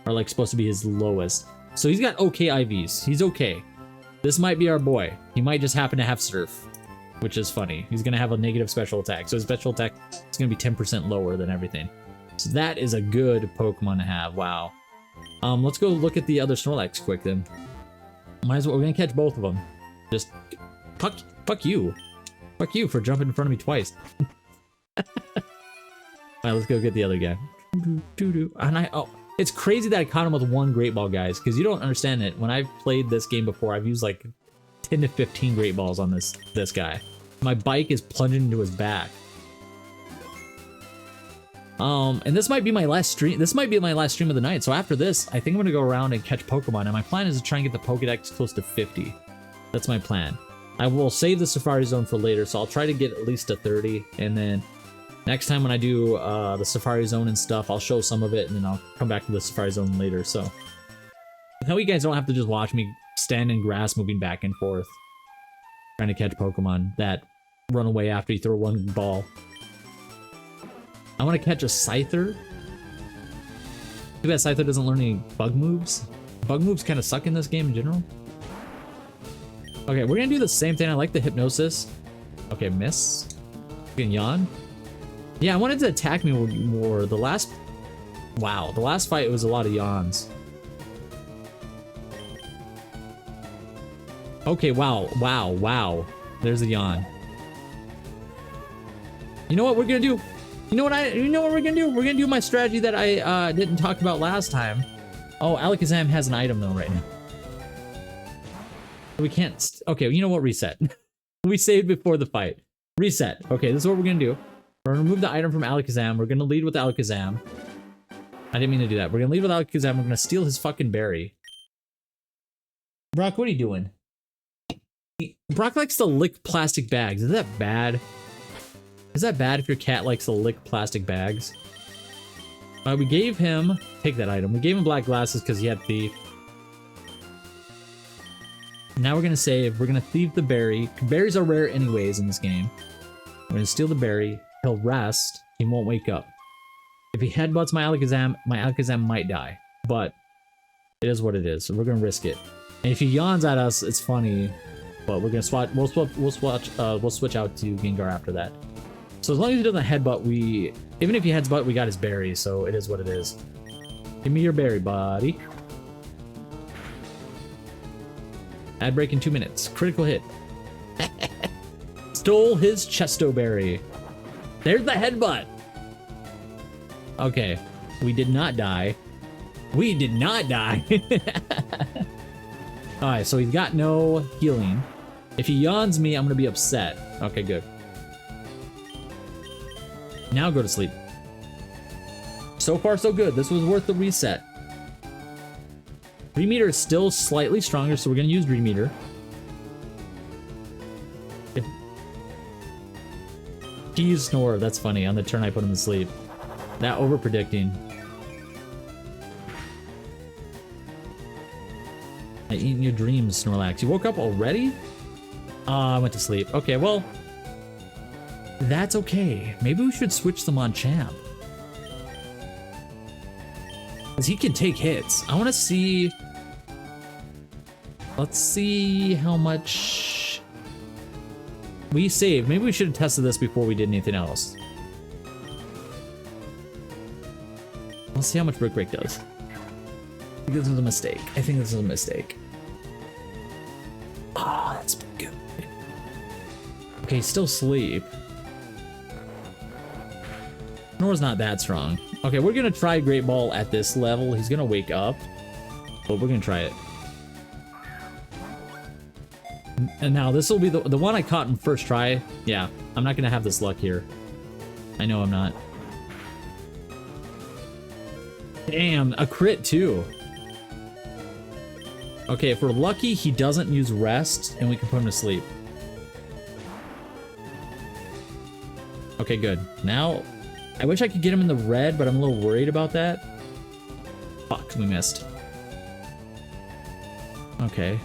are like supposed to be his lowest. So he's got okay IVs. He's okay. This might be our boy. He might just happen to have surf, which is funny. He's gonna have a negative special attack. So his special attack is gonna be 10% lower than everything. So that is a good Pokemon to have. Wow. Let's go look at the other Snorlax quick then. Might as well, we're gonna catch both of them. Just fuck you. Fuck you for jumping in front of me twice. Alright, let's go get the other guy. And it's crazy that I caught him with one Great Ball, guys, because you don't understand it. When I've played this game before, I've used like 10 to 15 Great Balls on this guy. My bike is plunging into his back. And this might be my last stream. This might be my last stream of the night. So after this, I think I'm gonna go around and catch Pokemon. And my plan is to try and get the Pokedex close to 50. That's my plan. I will save the Safari Zone for later, so I'll try to get at least to 30, and then next time when I do the Safari Zone and stuff, I'll show some of it, and then I'll come back to the Safari Zone later, so. Now you guys don't have to just watch me stand in grass moving back and forth, trying to catch Pokemon that run away after you throw one ball. I want to catch a Scyther. Too bad Scyther doesn't learn any bug moves. Bug moves kind of suck in this game in general. Okay, we're gonna do the same thing. I like the Hypnosis. Okay, miss. Fucking yawn. Yeah, I wanted to attack me more. The last fight was a lot of yawns. Okay, wow. There's a yawn. You know what we're gonna do? You know what we're gonna do? We're gonna do my strategy that I didn't talk about last time. Oh, Alakazam has an item though right now. We can't. Okay, you know what? Reset. We saved before the fight. Reset. Okay, this is what we're gonna do. We're gonna remove the item from Alakazam. We're gonna lead with Alakazam. I didn't mean to do that. We're gonna lead with Alakazam. We're gonna steal his fucking berry. Brock, what are you doing? Brock likes to lick plastic bags. Is that bad? Is that bad if your cat likes to lick plastic bags? We gave him... Take that item. We gave him black glasses because he had thief. Now we're gonna save. We're gonna thief the berry. Berries are rare anyways in this game. We're gonna steal the berry. He'll rest. He won't wake up. If he headbutts my Alakazam might die. But it is what it is. So we're gonna risk it. And if he yawns at us, it's funny. But we're gonna swatch. We'll switch out to Gengar after that. So as long as he doesn't headbutt, even if he headbutt, we got his berry. So it is what it is. Give me your berry, buddy. Ad break in 2 minutes. Critical hit. Stole his Chesto Berry. There's the headbutt. Okay. We did not die. We did not die. Alright, so he's got no healing. If he yawns me, I'm gonna be upset. Okay, good. Now go to sleep. So far, so good. This was worth the reset. Remeter is still slightly stronger, so we're going to use Remeter. He used Snore, that's funny, on the turn I put him to sleep. That over-predicting. I eat in your dreams, Snorlax. You woke up already? I went to sleep. Okay, well... That's okay. Maybe we should switch them on Champ. Because he can take hits. I want to see... Let's see how much... We saved. Maybe we should have tested this before we did anything else. Let's see how much Brick Break does. I think this is a mistake. I think this is a mistake. Oh, that's good. Okay, still sleep. Snore's not that strong. Okay, we're gonna try Great Ball at this level. He's gonna wake up, but we're gonna try it. And now this will be the one I caught in first try. Yeah, I'm not gonna have this luck here. I know I'm not. Damn, a crit too. Okay, if we're lucky, he doesn't use rest and we can put him to sleep. Okay, good. Now, I wish I could get him in the red, but I'm a little worried about that. Fuck, we missed. Okay.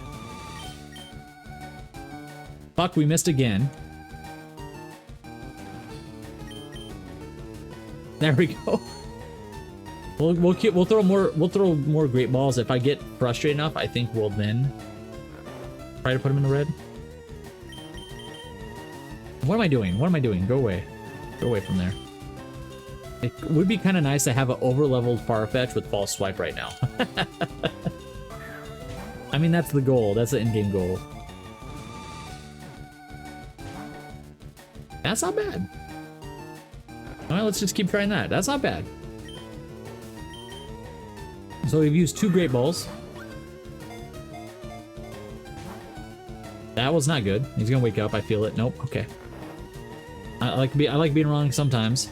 Fuck, we missed again. There we go. We'll throw more great balls. If I get frustrated enough, I think we'll then try to put him in the red. What am I doing? What am I doing? Go away. Go away from there. It would be kind of nice to have an over-leveled Farfetch with False Swipe right now. I mean, that's the goal. That's the in-game goal. That's not bad. Alright, let's just keep trying that. That's not bad. So we've used 2 Great Balls. That was not good. He's gonna wake up. I feel it. Nope. Okay. I like being wrong sometimes.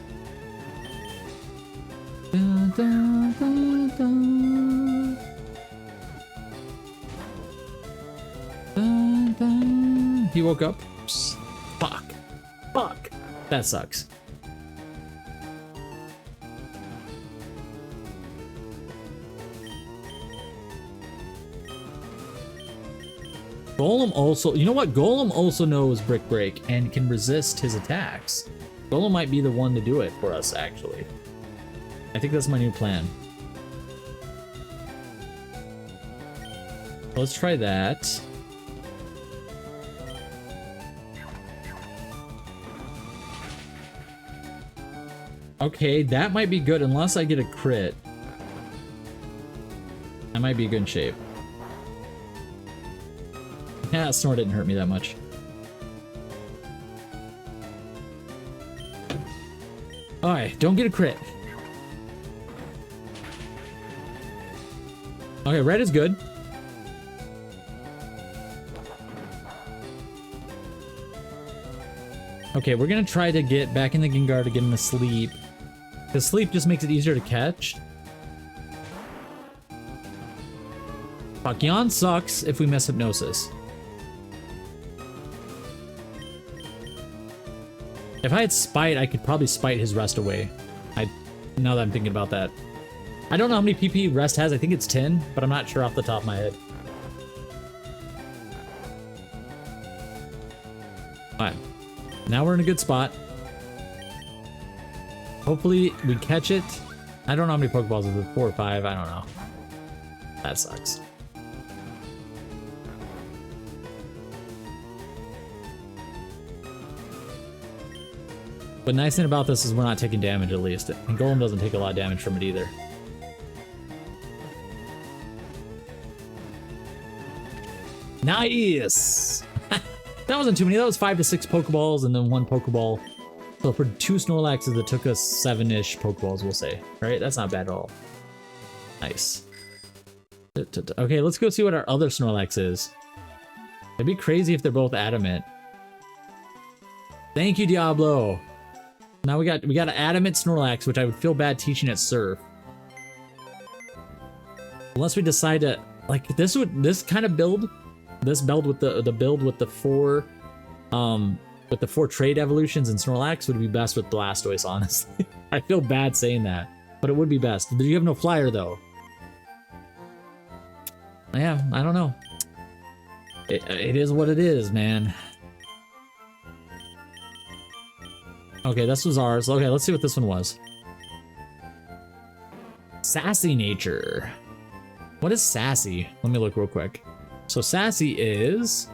Dun, dun, dun, dun. Dun, dun. He woke up. Psst. Fuck. Fuck. That sucks. Golem also, you know what? Golem also knows Brick Break and can resist his attacks. Golem might be the one to do it for us, actually. I think that's my new plan. Let's try that. Okay, that might be good unless I get a crit. I might be good in shape. Yeah, Snore didn't hurt me that much. Alright, don't get a crit. Okay, red is good. Okay, we're gonna try to get back in the Gengar to get him to sleep. Because sleep just makes it easier to catch. Fuck, Yawn sucks if we miss Hypnosis. If I had Spite, I could probably Spite his rest away. Now that I'm thinking about that. I don't know how many PP rest has. I think it's 10, but I'm not sure off the top of my head. Alright. Now we're in a good spot. Hopefully we catch it. I don't know how many Pokeballs is it. 4 or 5. I don't know. That sucks. But nice thing about this is we're not taking damage at least. And Golem doesn't take a lot of damage from it either. Nice! That wasn't too many. That was 5 to 6 Pokeballs and then 1 Pokeball. So for 2 Snorlaxes, it took us 7-ish Pokeballs, we'll say. Right? That's not bad at all. Nice. Okay, let's go see what our other Snorlax is. It'd be crazy if they're both adamant. Thank you, Diablo! Now we got an adamant Snorlax, which I would feel bad teaching at Surf. Unless we decide to like this kind of build, this build with the build with the 4 trade evolutions in Snorlax would be best with Blastoise, honestly. I feel bad saying that, but it would be best. You have no flyer though. Yeah, I don't know. It is what it is, man. Okay, this was ours. Okay, let's see what this one was. Sassy nature. What is sassy? Let me look real quick. So sassy is...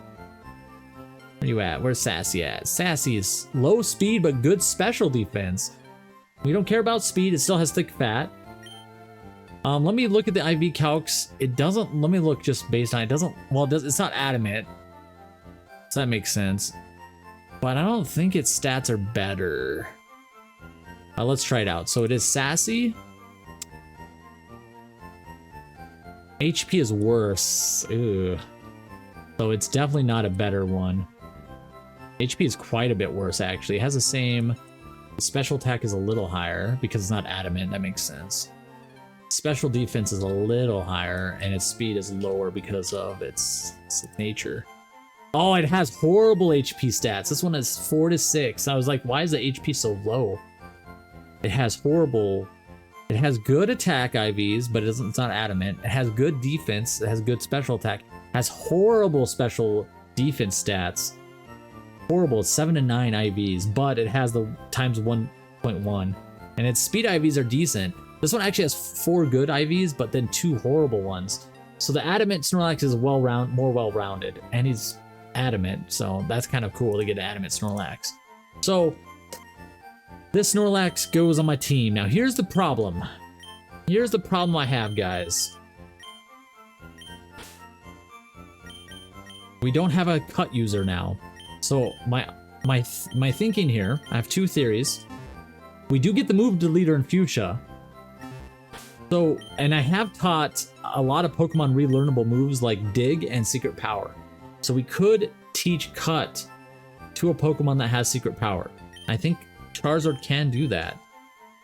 Where you at? Where's sassy at? Sassy is low speed but good special defense. We don't care about speed. It still has thick fat. Let me look at the IV calcs. It doesn't... Let me look just based on... It doesn't... Well, it's not adamant. So that makes sense. But I don't think its stats are better. Let's try it out. So it is sassy. HP is worse. Ew. So it's definitely not a better one. HP is quite a bit worse, actually. It has the same... The special attack is a little higher because it's not adamant. That makes sense. special defense is a little higher, and its speed is lower because of its nature. Oh, it has horrible HP stats. This one is 4 to 6. I was like, why is the HP so low? It has horrible. It has good attack IVs, but it's not adamant. It has good defense. It has good special attack. It has horrible special defense stats. Horrible. It's 7 to 9 IVs, but it has the times 1.1. And its speed IVs are decent. This one actually has 4 good IVs, but then 2 horrible ones. So the adamant Snorlax is more well-rounded, and he's adamant, so that's kind of cool to get adamant Snorlax. So this Snorlax goes on my team. Now here's the problem. Here's the problem I have, guys. We don't have a cut user now. So my thinking here, I have 2 theories. We do get the move deleter in Fuchsia. So, and I have taught a lot of Pokemon relearnable moves like Dig and Secret Power. So we could teach Cut to a Pokemon that has Secret Power. I think Charizard can do that.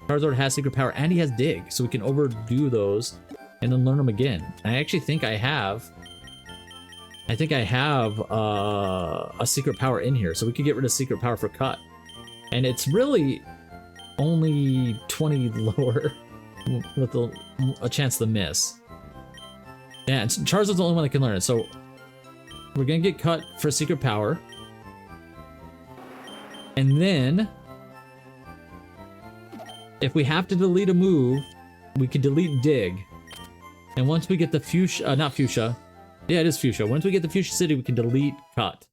Charizard has Secret Power and he has Dig, so we can overdo those and then learn them again. I actually think I have a Secret Power in here, so we could get rid of Secret Power for Cut. And it's really only 20 lower with a chance to miss. Yeah, and Charizard's the only one that can learn it, so we're gonna get Cut for Secret Power. And then if we have to delete a move, we can delete Dig. And once we get the Fuchsia, not Fuchsia. Yeah, it is Fuchsia. Once we get the Fuchsia City, we can delete Cut.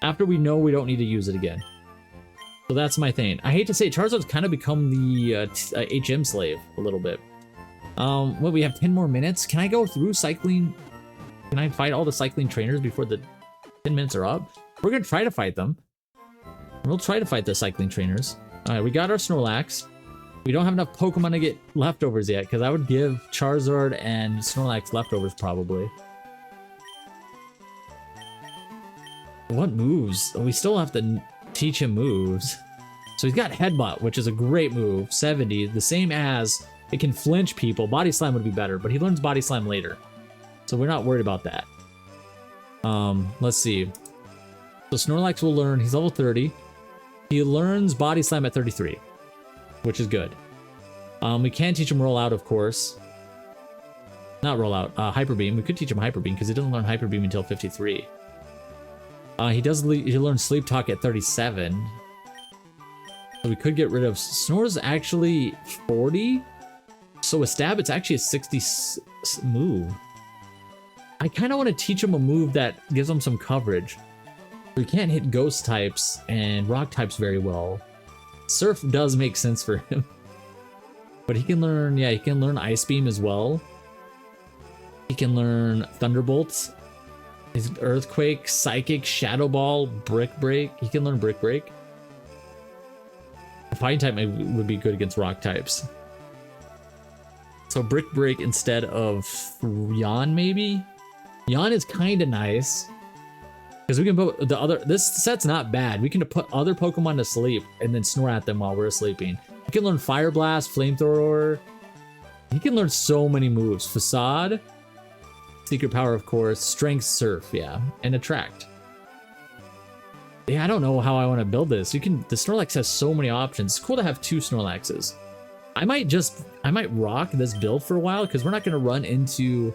After we know we don't need to use it again. So that's my thing. I hate to say it, Charizard's kind of become the HM slave a little bit. What, we have 10 more minutes? Can I go through cycling? Can I fight all the cycling trainers before the 10 minutes are up? We're gonna try to fight them. We'll try to fight the cycling trainers. Alright, we got our Snorlax. We don't have enough Pokemon to get leftovers yet, because I would give Charizard and Snorlax leftovers probably. What moves? We still have to teach him moves. So he's got Headbutt, which is a great move. 70, the same as it can flinch people. Body Slam would be better, but he learns Body Slam later. So we're not worried about that. Let's see. So Snorlax will learn, he's level 30. He learns Body Slam at 33, which is good. We can teach him Roll Out, of course. Not Roll Out, Hyper Beam. We could teach him Hyper Beam because he doesn't learn Hyper Beam until 53. He learns Sleep Talk at 37. So we could get rid of Snor's actually 40. So with Stab, it's actually a 60 move. I kind of want to teach him a move that gives him some coverage. We can't hit Ghost types and Rock types very well. Surf does make sense for him. But he can learn, yeah, he can learn Ice Beam as well. He can learn Thunderbolts. His Earthquake, Psychic, Shadow Ball, Brick Break. He can learn Brick Break. Fighting type would be good against Rock types. So Brick Break instead of Yawn, maybe? Yawn is kind of nice. Because we can put the other... This set's not bad. We can put other Pokemon to sleep and then snore at them while we're sleeping. He can learn Fire Blast, Flamethrower. He can learn so many moves. Facade. Secret Power, of course. Strength, Surf, yeah. And Attract. Yeah, I don't know how I want to build this. The Snorlax has so many options. It's cool to have 2 Snorlaxes. I might rock this build for a while because we're not going to run into...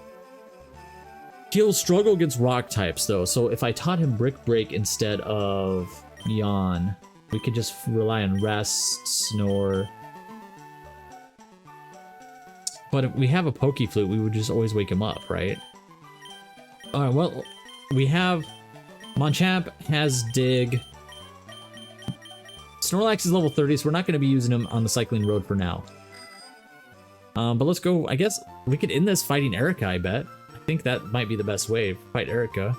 He'll struggle against Rock types though. So if I taught him Brick Break instead of Yawn, we could just rely on Rest, Snore. But if we have a Poke Flute, we would just always wake him up, right? Alright, well, we have... Machamp has Dig. Snorlax is level 30, so we're not going to be using him on the Cycling Road for now. But let's go, I guess we could end this fighting Erika, I bet. I think that might be the best way, fight Erika.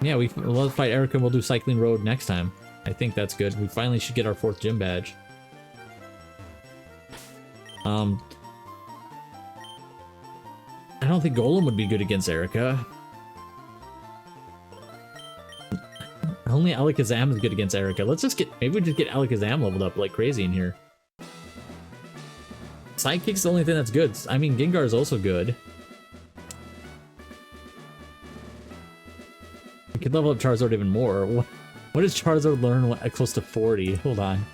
Yeah, we'll fight Erika and we'll do Cycling Road next time. I think that's good. We finally should get our 4th gym badge. I don't think Golem would be good against Erika. Only Alakazam is good against Erika. Let's just get, maybe we just get Alakazam leveled up like crazy in here. Psychic's the only thing that's good. I mean, Gengar is also good. We could level up Charizard even more. What does Charizard learn at close to 40? Hold on.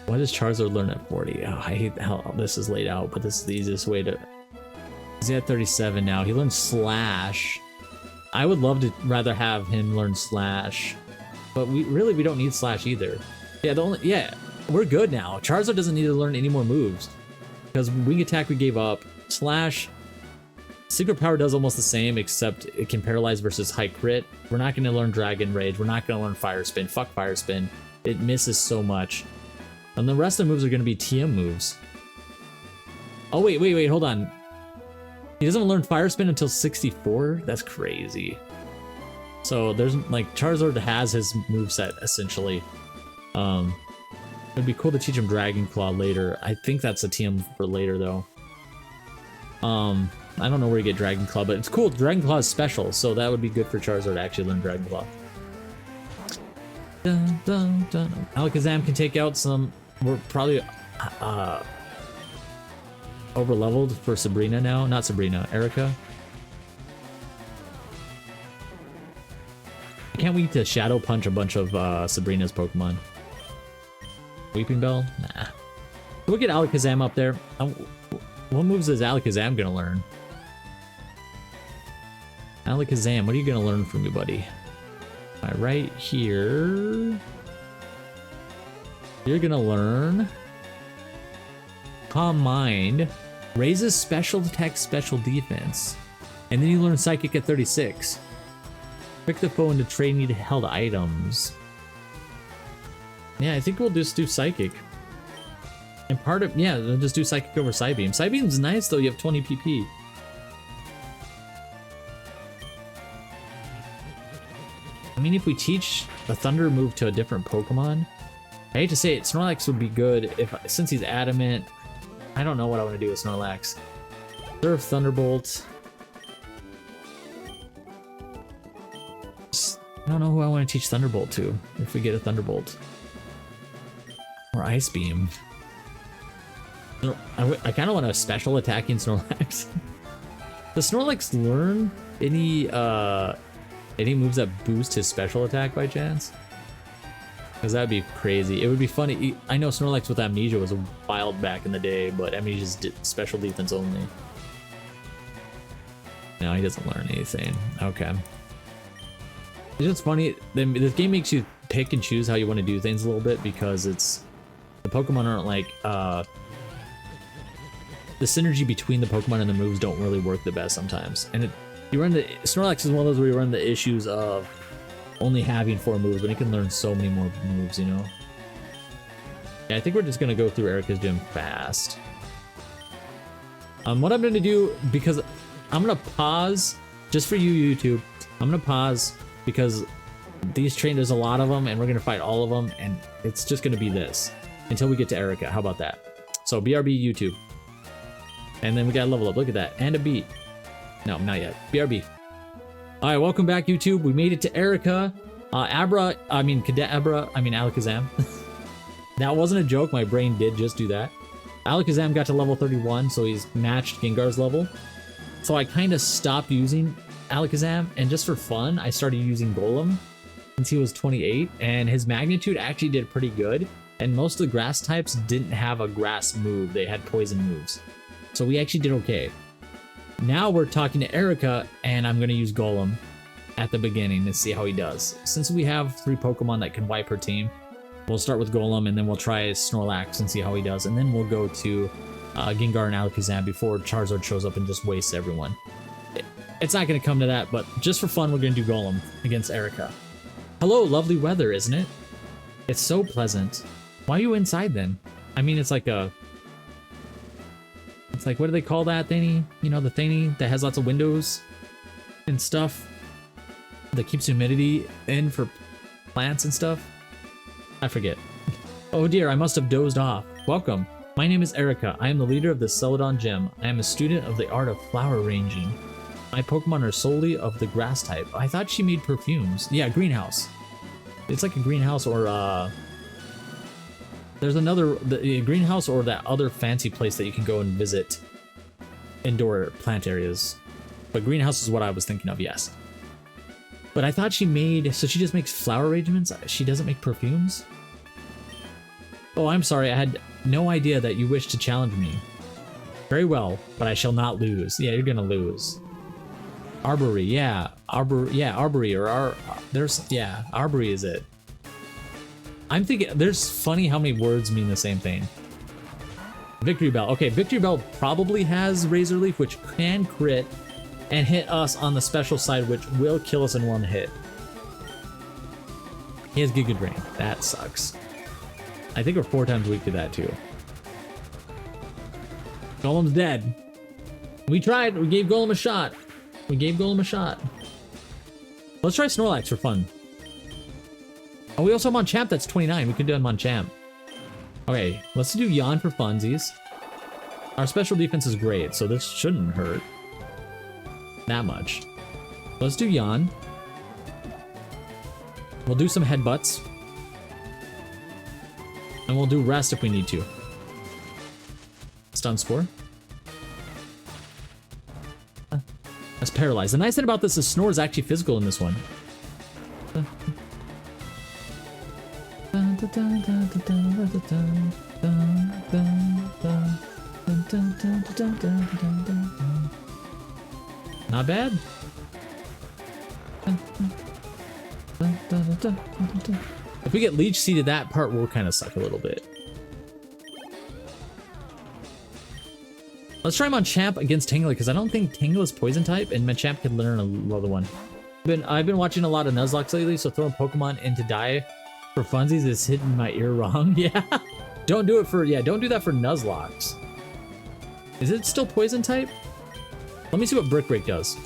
What does Charizard learn at 40? Oh, I hate how this is laid out, but this is the easiest way to... He's at 37 now. He learns Slash. I would love to rather have him learn Slash, but we don't need Slash either. Yeah, we're good now. Charizard doesn't need to learn any more moves because Wing Attack we gave up. Slash, Secret Power does almost the same, except it can paralyze versus high crit. We're not going to learn Dragon Rage. We're not going to learn Fire Spin. Fuck Fire Spin. It misses so much. And the rest of the moves are going to be TM moves. Oh, wait, hold on. He doesn't learn Fire Spin until 64? That's crazy. So there's, like, Charizard has his moveset, essentially. It'd be cool to teach him Dragon Claw later. I think that's a TM for later, though. I don't know where you get Dragon Claw, but it's cool. Dragon Claw is special, so that would be good for Charizard to actually learn Dragon Claw. Dun, dun, dun. Alakazam can take out some... We're probably over-leveled for Sabrina now. Not Sabrina, Erika. Can't we to Shadow Punch a bunch of Sabrina's Pokemon? Weeping Bell? Nah. We'll get Alakazam up there. What moves is Alakazam gonna learn? Alakazam, what are you gonna learn from me, buddy? Alright, right here... You're gonna learn... Calm Mind, raises special attack, special defense, and then you learn Psychic at 36. Trick the foe into trading held items. Yeah, I think we'll just do Psychic. And part of, yeah, we'll just do Psychic over Psybeam. Psybeam's nice though, you have 20 PP. I mean, if we teach the Thunder move to a different Pokemon, I hate to say it, Snorlax would be good if, since he's adamant. I don't know what I want to do with Snorlax. Surf, Thunderbolt. I don't know who I want to teach Thunderbolt to if we get a Thunderbolt. Or Ice Beam. I kind of want a special attacking Snorlax. Does Snorlax learn any moves that boost his special attack by chance? Because that'd be crazy. It would be funny. I know Snorlax with Amnesia was wild back in the day, but Amnesia's special defense only. No, he doesn't learn anything. Okay. It's just funny. This game makes you pick and choose how you want to do things a little bit because it's... The Pokemon aren't like... the synergy between the Pokemon and the moves don't really work the best sometimes. And Snorlax is one of those where you run the issues of only having 4 moves, but he can learn so many more moves, you know? Yeah, I think we're just gonna go through Erika's gym fast. What I'm gonna do, because I'm gonna pause, just for you, YouTube, I'm gonna pause because there's a lot of them, and we're gonna fight all of them, and it's just gonna be this until we get to Erika. How about that? So BRB YouTube. And then we gotta level up, look at that, and a beat. No, not yet, BRB. Alright, welcome back, YouTube. We made it to Erika. Alakazam. That wasn't a joke, my brain did just do that. Alakazam got to level 31, so he's matched Gengar's level. So I kind of stopped using Alakazam, and just for fun, I started using Golem since he was 28, and his magnitude actually did pretty good, and most of the grass types didn't have a grass move, they had poison moves. So we actually did okay. Now we're talking to Erika, and I'm going to use Golem at the beginning to see how he does. Since we have 3 Pokemon that can wipe her team, we'll start with Golem, and then we'll try Snorlax and see how he does, and then we'll go to Gengar and Alakazam before Charizard shows up and just wastes everyone. It's not going to come to that, but just for fun, we're going to do Golem against Erika. Hello, lovely weather, isn't it? It's so pleasant. Why are you inside then? I mean, it's like a... It's like, what do they call that thingy? You know, the thingy that has lots of windows and stuff that keeps humidity in for plants and stuff? I forget. Oh dear, I must have dozed off. Welcome. My name is Erika. I am the leader of the Celadon Gym. I am a student of the art of flower arranging. My Pokemon are solely of the grass type. I thought she made perfumes. Yeah, greenhouse. It's like a greenhouse or there's another the greenhouse or that other fancy place that you can go and visit indoor plant areas. But greenhouse is what I was thinking of, yes. But I thought she made, so she just makes flower arrangements? She doesn't make perfumes? Oh, I'm sorry, I had no idea that you wished to challenge me. Very well, but I shall not lose. Yeah, you're gonna lose. Arbory, yeah. Arbory, or yeah, Arbory is it. I'm thinking, there's funny how many words mean the same thing. Victory Bell. Okay, Victory Bell probably has Razor Leaf, which can crit and hit us on the special side, which will kill us in one hit. He has Giga Drain. That sucks. I think we're 4 times weak to that, too. Golem's dead. We tried. We gave Golem a shot. Let's try Snorlax for fun. Oh, we also have Machamp that's 29. We could do a Machamp. Okay, let's do Yawn for funsies. Our special defense is great, so this shouldn't hurt that much. Let's do Yawn. We'll do some headbutts. And we'll do rest if we need to. Stun Spore. That's paralyzed. The nice thing about this is Snore is actually physical in this one. Not bad. If we get Leech Seeded, that part will kind of suck a little bit. Let's try Machamp against Tangela, because I don't think Tangela's poison type, and Machamp can learn another one. I've been watching a lot of Nuzlocke lately, so throwing Pokemon into die for funsies is hitting my ear wrong. Yeah. Don't do it for, don't do that for Nuzlocks. Is it still poison type? Let me see what Brick Break does.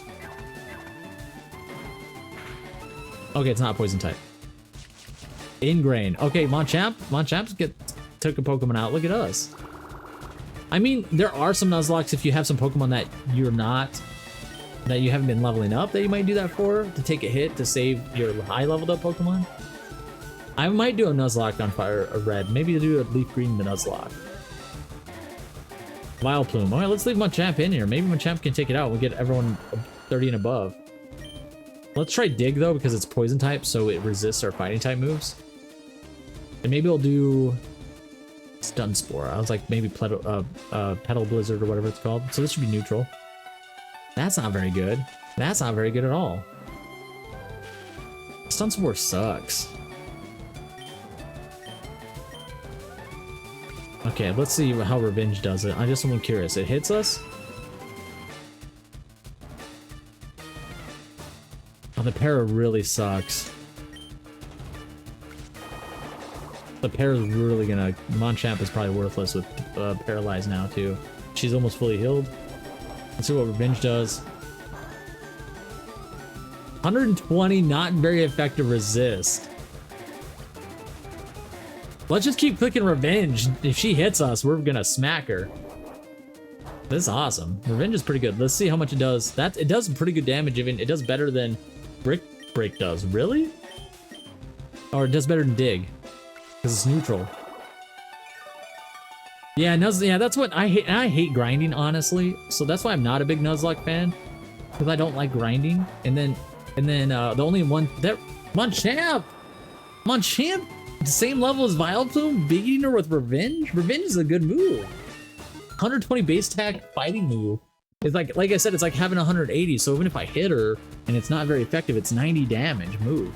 Okay, it's not poison type. Ingrain. Okay, Machamp took a Pokemon out. Look at us. I mean, there are some Nuzlocke if you have some Pokemon that you haven't been leveling up that you might do that for, to take a hit to save your high leveled up Pokemon. I might do a Nuzlocke on Fire or Red. Maybe do a Leaf Green the Nuzlocke. Vileplume. Alright, let's leave Machamp in here. Maybe Machamp can take it out. We'll get everyone 30 and above. Let's try Dig though, because it's poison type, so it resists our fighting type moves. And maybe we'll do Stun Spore. I was like, maybe Petal Blizzard or whatever it's called. So this should be neutral. That's not very good. That's not very good at all. Stun Spore sucks. Okay, let's see how Revenge does it. I just am curious. It hits us? Oh, the para really sucks. The para's really gonna... Machamp is probably worthless with paralyzed now, too. She's almost fully healed. Let's see what Revenge does. 120, not very effective resist. Let's just keep clicking Revenge. If she hits us, we're gonna smack her. This is awesome. Revenge is pretty good. Let's see how much it does. It does pretty good damage. Even it does better than Brick Break does. Really? Or it does better than Dig. Because it's neutral. Yeah, that's what I hate. And I hate grinding, honestly. So that's why I'm not a big Nuzlocke fan. Because I don't like grinding. And then the only one that Machamp, the same level as Vileplume, beating her with Revenge. Revenge is a good move. 120 base attack fighting move. It's like I said, it's like having 180. So even if I hit her and it's not very effective, it's 90 damage move.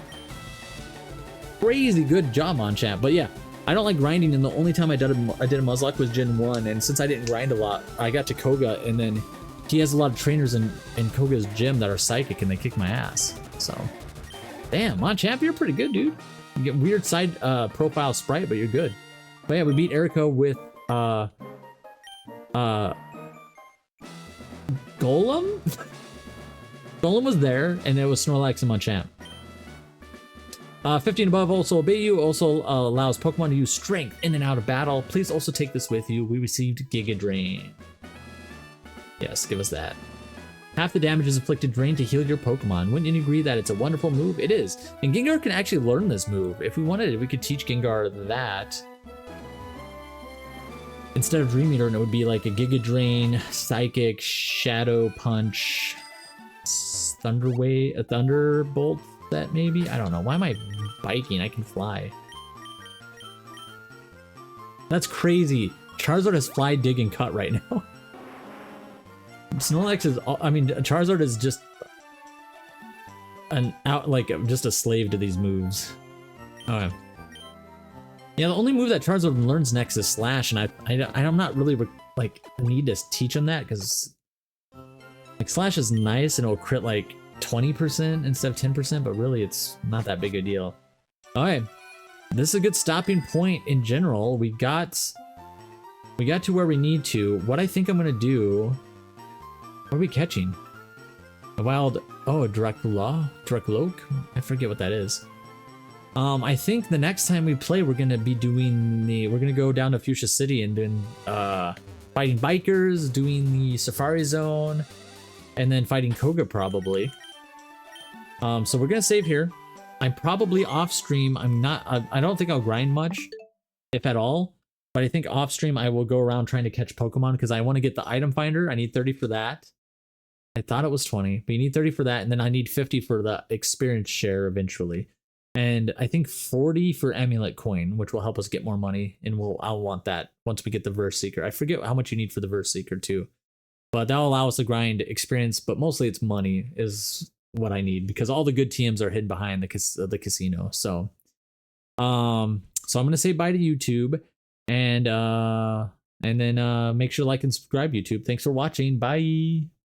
Crazy good job, Machamp. But yeah, I don't like grinding, and the only time I did a Nuzlocke was Gen 1, and since I didn't grind a lot, I got to Koga, and then he has a lot of trainers in Koga's gym that are psychic, and they kick my ass. So, damn, Machamp, you're pretty good, dude. You get weird side profile sprite, but you're good. But yeah, we beat Erika with Golem? Golem was there, and it was Snorlax and Machamp. 15 above also obey you, also allows Pokemon to use strength in and out of battle. Please also take this with you. We received Giga Drain. Yes, give us that. Half the damage is inflicted drain to heal your Pokemon. Wouldn't you agree that it's a wonderful move? It is. And Gengar can actually learn this move. If we wanted it, we could teach Gengar that. Instead of Dream Eater, it would be like a Giga Drain, Psychic, Shadow Punch, a Thunderbolt set maybe? I don't know. Why am I biking? I can fly. That's crazy. Charizard has Fly, Dig, and Cut right now. Snorlax is, I mean, Charizard is just just a slave to these moves. Okay. Yeah, the only move that Charizard learns next is Slash, and I'm not really need to teach him that because like Slash is nice and it'll crit like 20% instead of 10%, but really it's not that big a deal. Okay, this is a good stopping point in general. We got to where we need to. What I think I'm gonna do. What are we catching? A wild, a Dracloak? I forget what that is. I think the next time we play, we're gonna go down to Fuchsia City and doing, fighting bikers, doing the Safari Zone, and then fighting Koga probably. So we're gonna save here. I'm probably off stream. I don't think I'll grind much, if at all. But I think off stream I will go around trying to catch Pokemon because I want to get the item finder. I need 30 for that. I thought it was 20, but you need 30 for that, and then I need 50 for the experience share eventually. And I think 40 for Amulet Coin, which will help us get more money, and I'll want that once we get the Verse Seeker. I forget how much you need for the Verse Seeker too. But that'll allow us to grind experience, but mostly it's money is what I need because all the good TMs are hidden behind the casino. So I'm gonna say bye to YouTube, and then make sure to like and subscribe, YouTube. Thanks for watching. Bye.